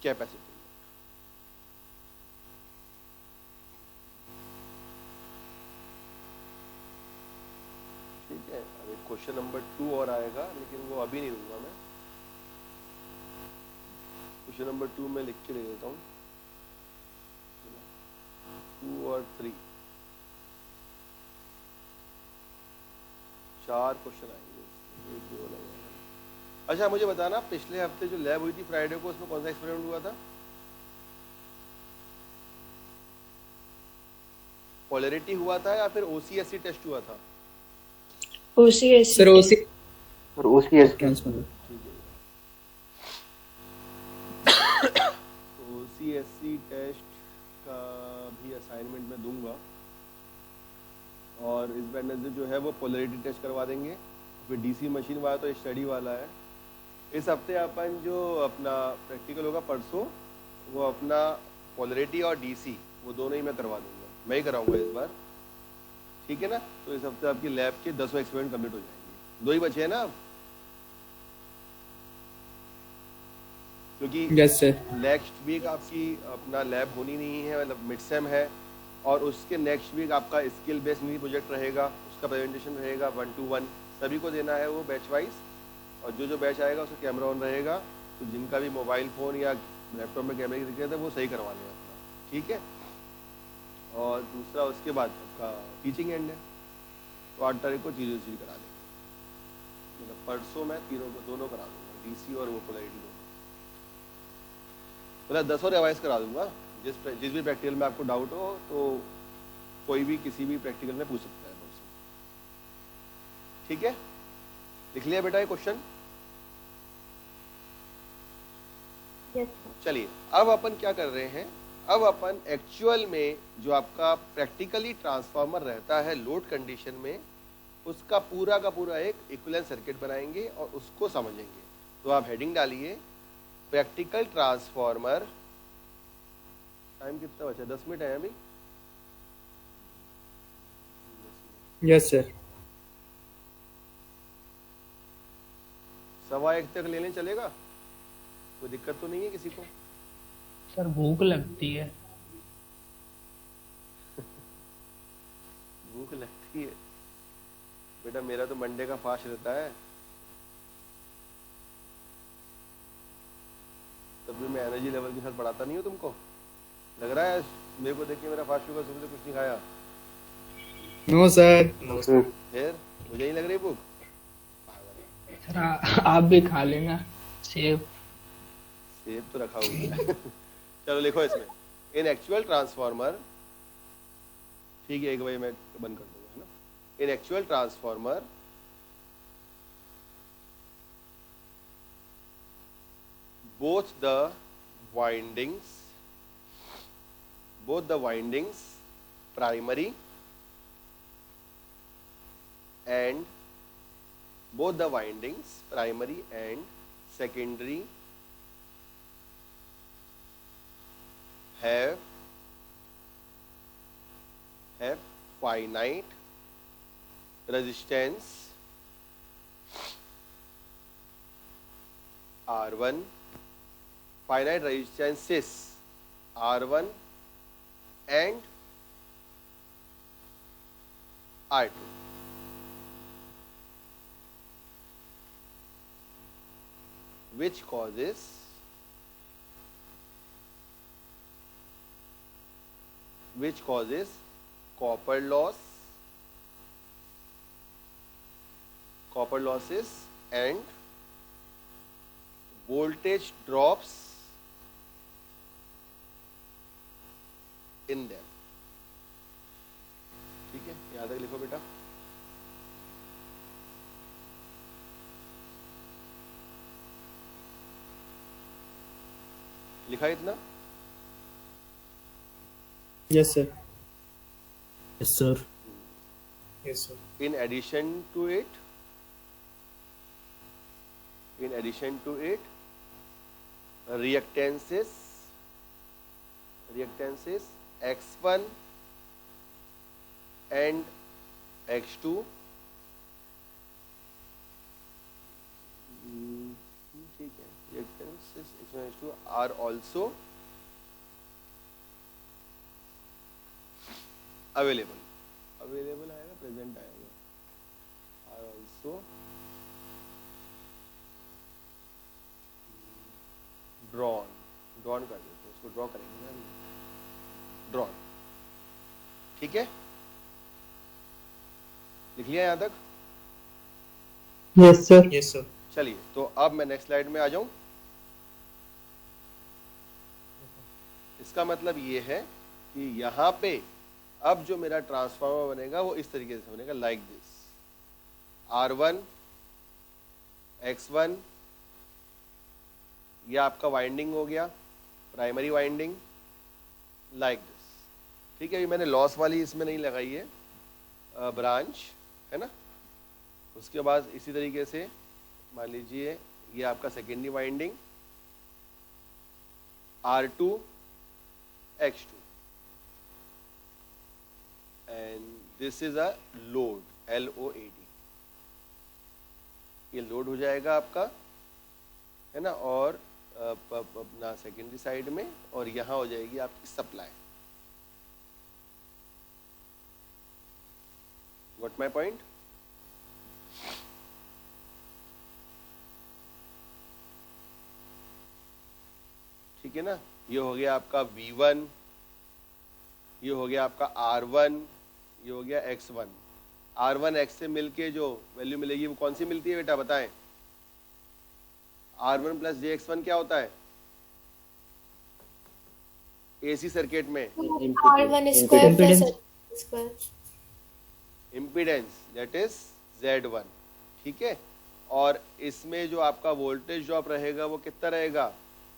Speaker 1: कैपेसिटिव लोड। ठीक है, अब एक क्वेश्चन नंबर 2 और आएगा, लेकिन वो अभी नहीं दूंगा मैं। क्वेश्चन नंबर 2 में लिख के दे देता हूँ, 2 और 3, 4 क्वेश्चन आएंगे इसमें, 1 2 लगेगा। अच्छा मुझे बताना, पिछले हफ्ते जो लैब हुई थी फ्राइडे को, उसमें कौन सा एक्सपेरिमेंट हुआ था? पोलैरिटी हुआ था या फिर ओसीएससी टेस्ट हुआ था?
Speaker 2: OCS सर OCS
Speaker 3: और OCS
Speaker 2: ट्रांसफॉर्मर।
Speaker 1: ओसीएससी टेस्ट का भी असाइनमेंट मैं दूंगा, और इस वेडनेसडे जो है वो पोलैरिटी टेस्ट करवा देंगे। फिर डीसी मशीन वाला तो स्टडी वाला है। इस हफ्ते अपन जो अपना प्रैक्टिकल होगा परसों, वो अपना पोलैरिटी और डीसी वो दोनों ही मैं करवा दूंगा, मैं ही कराऊंगा इस बार, ठीक है ना। तो इस हफ्ते आपकी लैब के 10 एक्सपेरिमेंट कंप्लीट हो जाएंगे। 2 ही बचे हैं ना अब, क्योंकि
Speaker 2: यस सर।
Speaker 1: नेक्स्ट वीक आपकी अपना लैब होनी नहीं है, मतलब मिड सेम है, और उसके नेक्स्ट वीक आपका स्किल बेस्ड मिनी प्रोजेक्ट रहेगा, उसका प्रेजेंटेशन रहेगा 1 to 1 सभी को देना है वो बैच वाइज, और जो बैच आएगा उसका कैमरा ऑन रहेगा, तो जिनका भी मोबाइल फ़ोन या लैपटॉप में कैमरे की दिक्कत है वो सही करवा लें अपना, ठीक है। और दूसरा उसके बाद आपका टीचिंग एंड है, तो 8 तारीख को चीज़ करा देंगे, मतलब परसों मैं दोनों करा दूँगा, डीसी और वो पोलैरिटी दोनों, मतलब 10 और रिवाइज करा दूँगा। जिस भी प्रैक्टिकल में आपको डाउट हो तो कोई भी किसी भी प्रैक्टिकल में पूछ सकता है मुझसे, ठीक है। लिख लिया बेटा ये क्वेश्चन?
Speaker 7: यस
Speaker 1: चलिए, अब अपन क्या कर रहे हैं, अब अपन एक्चुअल में जो आपका प्रैक्टिकली ट्रांसफार्मर रहता है लोड कंडीशन में, उसका पूरा का पूरा एक इक्विवेलेंट सर्किट बनाएंगे और उसको समझेंगे। तो आप हेडिंग डालिए प्रैक्टिकल ट्रांसफार्मर। टाइम कितना बचा? 10 मिनट है अभी।
Speaker 2: Yes sir.
Speaker 1: 1:15 तक लेने चलेगा? कोई दिक्कत तो नहीं है किसी को?
Speaker 4: सर भूख लगती है।
Speaker 1: भूख लगती है बेटा, मेरा तो मंडे का फास्ट रहता है, तब भी मैं एनर्जी लेवल के साथ पढ़ाता नहीं हूँ तुमको। लग रहा है मेरे को देख के मेरा फास्ट होगा, सुबह से कुछ नहीं खाया?
Speaker 2: No sir.
Speaker 1: फिर मुझे नहीं लग रही भूख?
Speaker 4: सर आप भी खा लेना सेब।
Speaker 1: सेब तो रखा हुआ है। चलो लिखो इसमें, इन एक्चुअल ट्रांसफार्मर, ठीक है, 1 बजे मैं बंद कर दूंगा, है ना। इन actual transformer both the windings primary and secondary have finite resistance R1, finite resistances R1 and R2. Which causes which causes copper losses and voltage drops in them. ठीक है, यहां तक लिखो बेटा। लिखा इतना?
Speaker 2: Yes, sir.
Speaker 9: Yes, sir.
Speaker 2: Yes, sir.
Speaker 1: In addition to it, reactances X1 and X2 ठीक है, reactances X1 and X2 are also available आएगा, प्रेजेंट आएगा, are also drawn कर देते हैं, उसको ड्रॉ करेंगे ना, ड्रॉन। ठीक है, लिख लिया यहाँ तक?
Speaker 8: Yes, sir.
Speaker 2: Yes, sir.
Speaker 1: चलिए, तो अब मैं नेक्स्ट स्लाइड में आ जाऊं। इसका मतलब ये है कि यहाँ पे अब जो मेरा ट्रांसफार्मर बनेगा वो इस तरीके से बनेगा, लाइक दिस। R1 X1 ये आपका वाइंडिंग हो गया, प्राइमरी वाइंडिंग, लाइक दिस। ठीक है, ये मैंने लॉस वाली इसमें नहीं लगाई है, ब्रांच है ना। उसके बाद इसी तरीके से मान लीजिए ये आपका secondary winding, R2 X2 and this is a load, LOAD। ये लोड हो जाएगा आपका, है ना, और अपना सेकेंडरी साइड में, और यहाँ हो जाएगी आपकी सप्लाई। What my point? ठीक है ना, ये हो गया आपका V1, ये हो गया आपका R1, ये हो गया X1। R1 X से मिलके जो वैल्यू मिलेगी वो कौन सी मिलती है बेटा, बताएं? R1 प्लस JX1 क्या होता है AC सर्किट में?
Speaker 10: R1 square plus square
Speaker 1: impedance, that is Z1। ठीक है, और इसमें जो आपका वोल्टेज ड्रॉप रहेगा वो कितना रहेगा?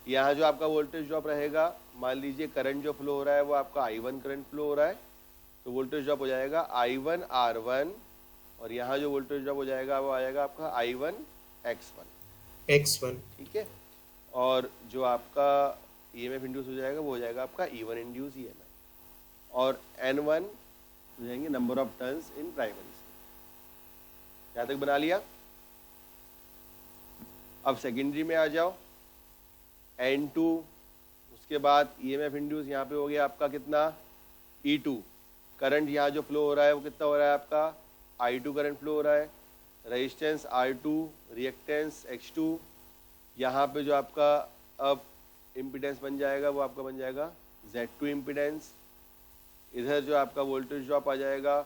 Speaker 1: यहाँ जो आपका वोल्टेज ड्रॉप रहेगा, मान लीजिए करंट जो फ्लो हो रहा है वो आपका I1 करंट फ्लो हो रहा है, तो वोल्टेज ड्रॉप हो जाएगा I1 R1, और यहाँ जो वोल्टेज ड्रॉप हो जाएगा वो आएगा आपका I1 X1। ठीक है, और जो आपका EMF इंड्यूस हो जाएगा वो हो जाएगा आपका E1 इंड्यूस EMF, और N1 हो जाएंगे number of turns in primary. यहाँ तक बना लिया। अब सेकेंडरी में आ जाओ, N2, उसके बाद EMF इंड्यूस यहाँ पे हो गया आपका कितना, E2। करंट यहाँ जो फ्लो हो रहा है वो कितना हो रहा है आपका, I2 करंट फ्लो हो रहा है। Resistance R2, reactance X2। यहाँ पे जो आपका अब इम्पीडेंस बन जाएगा वो आपका बन जाएगा Z2 इम्पीडेंस। इधर जो आपका वोल्टेज ड्रॉप आ जाएगा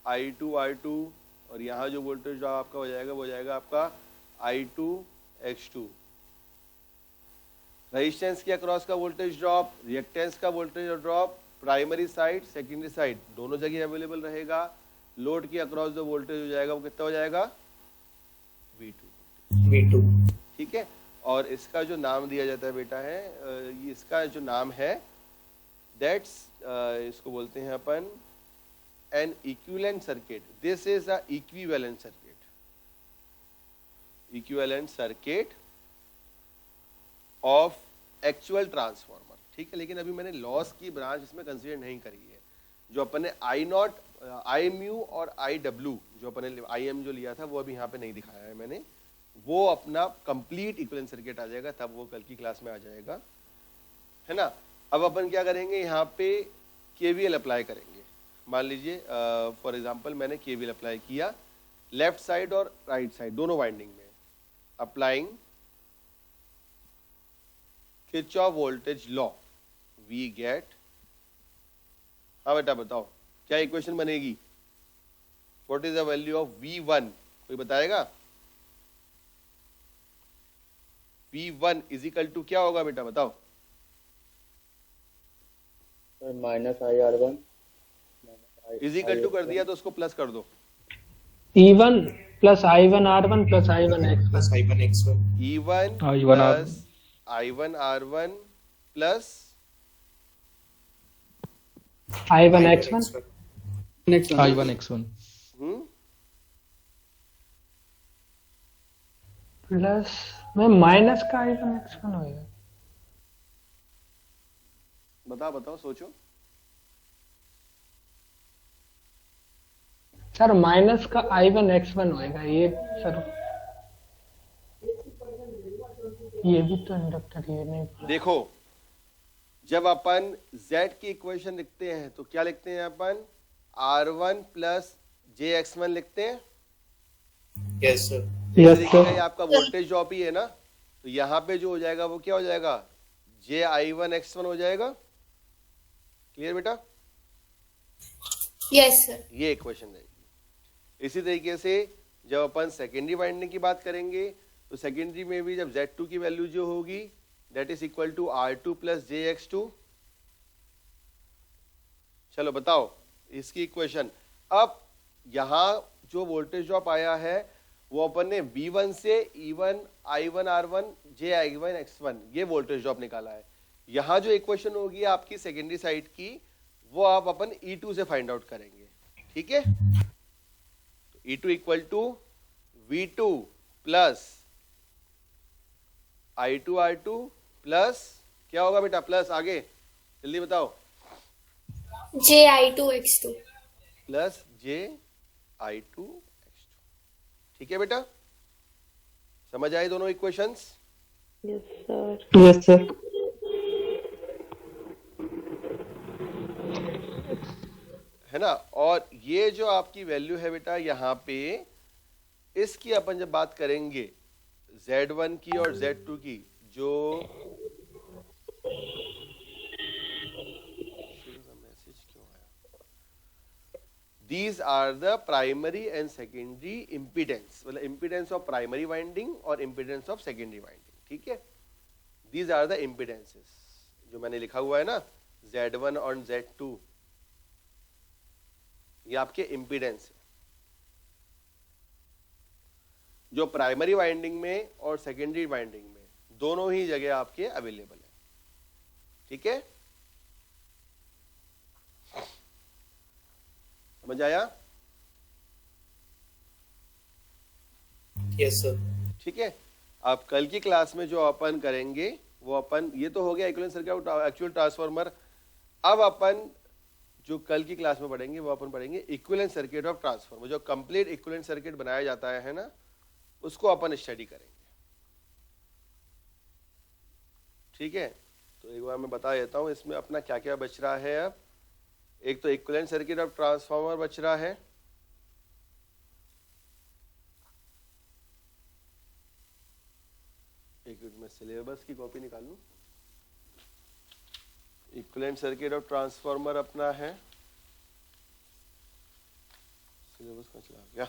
Speaker 1: I2 R2, और यहाँ जो वोल्टेज ड्रॉप आपका हो जाएगा वो हो जाएगा आपका I2 X2। रेजिस्टेंस के अक्रॉस का वोल्टेज ड्रॉप, रिएक्टेंस का voltage drop, primary side secondary side दोनों जगह अवेलेबल रहेगा। लोड के अक्रॉस जो वोल्टेज हो जाएगा वो कितना हो जाएगा, V2। ठीक है, और इसका जो नाम दिया जाता है बेटा है, इसका जो नाम है दैट्स इसको बोलते हैं अपन an equivalent circuit. This is a equivalent circuit, equivalent circuit of actual transformer. ठीक है, लेकिन अभी मैंने लॉस की ब्रांच इसमें कंसीडर नहीं करी है। जो अपन ने I0, IMU और IW जो अपन ने IM जो लिया था वो अभी यहाँ पे नहीं दिखाया है मैंने, वो अपना कंप्लीट इक्विवेलेंट सर्किट आ जाएगा, तब वो कल की क्लास में आ जाएगा, है ना। अब अपन क्या करेंगे, यहाँ पे KVL अप्लाई करेंगे। मान लीजिए फॉर एग्जांपल मैंने KVL अप्लाई किया लेफ्ट साइड और राइट साइड दोनों वाइंडिंग में। Applying Kirchhoff voltage law, we get हाँ बेटा बताओ क्या इक्वेशन बनेगी? What is the value of V1? कोई बताएगा? V1 इज इक्वल टू क्या होगा बेटा बताओ?
Speaker 3: Minus I R one
Speaker 1: is equal to कर दिया तो उसको प्लस कर दो।
Speaker 4: E1 plus I1R1 plus I1X1
Speaker 2: plus I1 X1
Speaker 1: E1
Speaker 8: I1 R1
Speaker 1: plus I1R1 plus
Speaker 4: I1X1
Speaker 2: next one
Speaker 8: I1 X1
Speaker 4: plus में माइनस का I1X1 होएगा।
Speaker 1: बताओ बताओ सोचो।
Speaker 4: सर माइनस का I1X1 होएगा ये सर, ये भी तो इंडक्टर ये नहीं।
Speaker 1: देखो जब अपन Z की इक्वेशन लिखते हैं तो क्या लिखते हैं अपन? R1 प्लस JX1 लिखते हैं।
Speaker 2: यस सर
Speaker 4: यस
Speaker 1: देखिएगा
Speaker 4: सर।
Speaker 1: ये आपका वोल्टेज ड्रॉप ही है ना, तो यहाँ पे जो हो जाएगा वो क्या हो जाएगा? JI1X1 हो जाएगा। क्लियर बेटा?
Speaker 10: Yes sir.
Speaker 1: ये इक्वेशन रहेगी। इसी तरीके से जब अपन सेकेंडरी वाइंडिंग की बात करेंगे तो सेकेंडरी में भी जब Z2 की वैल्यू जो होगी that is equal to R2 plus JX2। चलो बताओ इसकी इक्वेशन। अब यहां जो वोल्टेज ड्रॉप आया है वो अपन ने V1 से E1 I1R1 JI1X1 ये वोल्टेज ड्रॉप निकाला है। यहां जो इक्वेशन होगी आपकी सेकेंडरी साइड की वो आप अपन E2 से फाइंड आउट करेंगे। ठीक है, तो E2 equal to V2 plus I2R2 plus क्या होगा बेटा? प्लस आगे जल्दी बताओ।
Speaker 10: JI2X2
Speaker 1: plus JI2X2। ठीक है बेटा, समझ आए दोनों इक्वेशंस?
Speaker 6: Yes sir.
Speaker 1: है ना। और ये जो आपकी वैल्यू है बेटा यहाँ पे, इसकी अपन जब बात करेंगे Z1 की और Z2 की, जो these are the primary and secondary impedance, मतलब impedance of primary winding और impedance of secondary winding। ठीक है, these are the impedances जो मैंने लिखा हुआ है ना, Z1 और Z2, ये आपके इम्पीडेंस है जो प्राइमरी वाइंडिंग में और सेकेंडरी वाइंडिंग में दोनों ही जगह आपके अवेलेबल है। ठीक है, समझ आया?
Speaker 2: Yes sir.
Speaker 1: ठीक है, आप कल की क्लास में जो अपन करेंगे वो अपन, ये तो हो गया इक्विवेलेंट सर्किट एक्चुअल ट्रांसफार्मर। अब अपन जो कल की क्लास में पढ़ेंगे वो अपन पढ़ेंगे इक्विवेलेंट सर्किट ऑफ ट्रांसफार्मर। जो कंप्लीट इक्विवेलेंट सर्किट बनाया जाता है ना, उसको अपन स्टडी करेंगे। ठीक है, तो एक बार मैं बता देता हूं इसमें अपना क्या क्या बच रहा है। अब एक तो इक्विवेलेंट सर्किट ऑफ ट्रांसफार्मर बच रहा है, एक मिनट में सिलेबस की कॉपी निकालूं। इक्विवेलेंट सर्किट ऑफ ट्रांसफार्मर अपना है, सिलेबस का चला गया,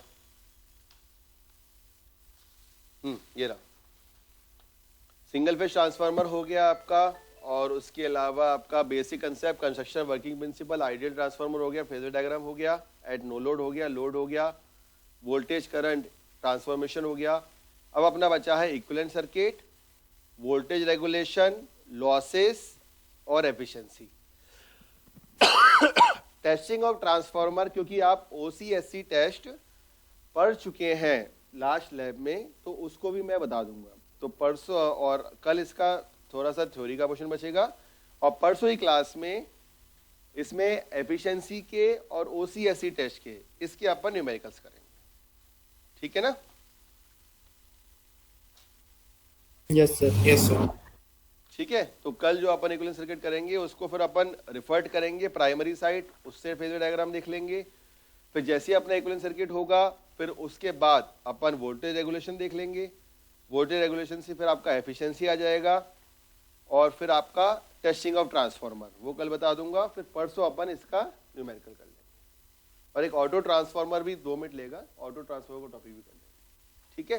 Speaker 1: ये रहा। सिंगल फेज ट्रांसफार्मर हो गया आपका, और उसके अलावा आपका basic concept, construction, working principle, ideal transformer हो गया, फेजर डायग्राम हो गया, एट नो लोड हो गया, लोड हो गया, वोल्टेज करंट ट्रांसफॉर्मेशन हो गया। अब अपना बचा है equivalent circuit, voltage regulation, losses और एफिशिएंसी। टेस्टिंग ऑफ ट्रांसफार्मर, क्योंकि आप OCSC टेस्ट पढ़ चुके हैं लास्ट लैब में, तो उसको भी मैं बता दूंगा। तो परसों और कल इसका थोड़ा सा थ्योरी का क्वेश्चन बचेगा, और परसों ही क्लास में इसमें एफिशिएंसी के और OCSC टेस्ट के इसके अपन न्यूमेरिकल्स करेंगे। ठीक है ना?
Speaker 2: Yes sir. Yes sir.
Speaker 1: ठीक है, तो कल जो अपन इक्विवेलेंट सर्किट करेंगे उसको फिर अपन रिफर्ट करेंगे प्राइमरी साइड, उससे फेजर डायग्राम देख लेंगे। फिर जैसे ही अपना इक्विवेलेंट सर्किट होगा फिर उसके बाद अपन वोल्टेज रेगुलेशन देख लेंगे। वोल्टेज रेगुलेशन से फिर आपका एफिशिएंसी आ जाएगा। और फिर आपका टेस्टिंग ऑफ ट्रांसफार्मर वो कल बता दूंगा। फिर परसों अपन इसका न्यूमेरिकल कर लेंगे और एक ऑटो ट्रांसफार्मर भी 2 मिनट लेगा, ऑटो ट्रांसफार्मर को टॉपिक भी कर लेंगे, ठीक है।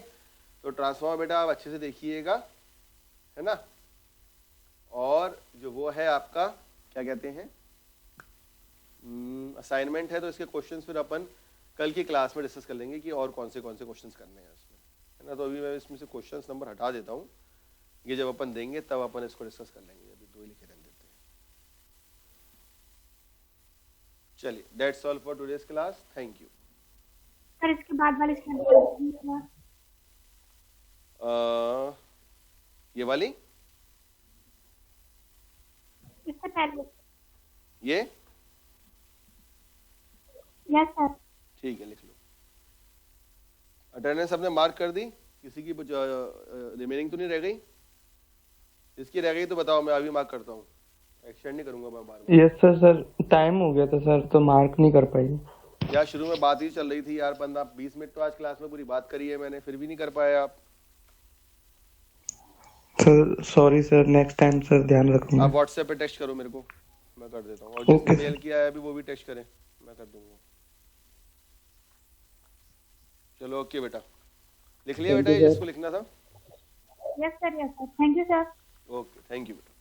Speaker 1: तो ट्रांसफार्मर बेटा आप अच्छे से देखिएगा, है ना। और जो वो है आपका क्या कहते हैं असाइनमेंट है, तो इसके क्वेश्चंस फिर अपन कल की क्लास में डिस्कस कर लेंगे कि और कौन से क्वेश्चंस करने हैं उसमें, है ना। तो अभी मैं इसमें से क्वेश्चंस नंबर हटा देता हूँ, ये जब अपन देंगे तब अपन इसको डिस्कस कर लेंगे, अभी 2 ही लिखे रहने देते हैं। चलिए, that's all for today's class, thank you.
Speaker 10: Sir इसके बाद वाली
Speaker 1: ये वाली,
Speaker 10: इससे पहले
Speaker 1: ये
Speaker 10: यस सर।
Speaker 1: ठीक है, लिख लो। अटेंडेंस आपने मार्क कर दी, किसी की रिमेनिंग तो नहीं रह गई? जिसकी रह गई तो बताओ, मैं अभी मार्क करता हूँ, एक्सटेंड नहीं करूंगा मैं बार बार।
Speaker 8: Yes sir. सर टाइम हो गया था सर, तो मार्क नहीं कर पाई।
Speaker 1: यार शुरू में बात ही चल रही थी यार, 15-20 मिनट तो आज क्लास में पूरी बात करी है मैंने, फिर भी नहीं कर पाए आप।
Speaker 8: Sir sorry sir, next time sir ध्यान रखूंगा।
Speaker 1: आप व्हाट्सएप पे टेक्स्ट करो मेरे को, मैं कर देता हूँ। और जिसने
Speaker 8: Okay,
Speaker 1: मेल किया है अभी वो भी टेक्स्ट करें, मैं कर दूंगा। चलो ओके बेटा, लिख लिया बेटा ये जिसको लिखना था?
Speaker 10: Yes sir, yes sir, thank you sir.
Speaker 1: Okay, thank you बेटा।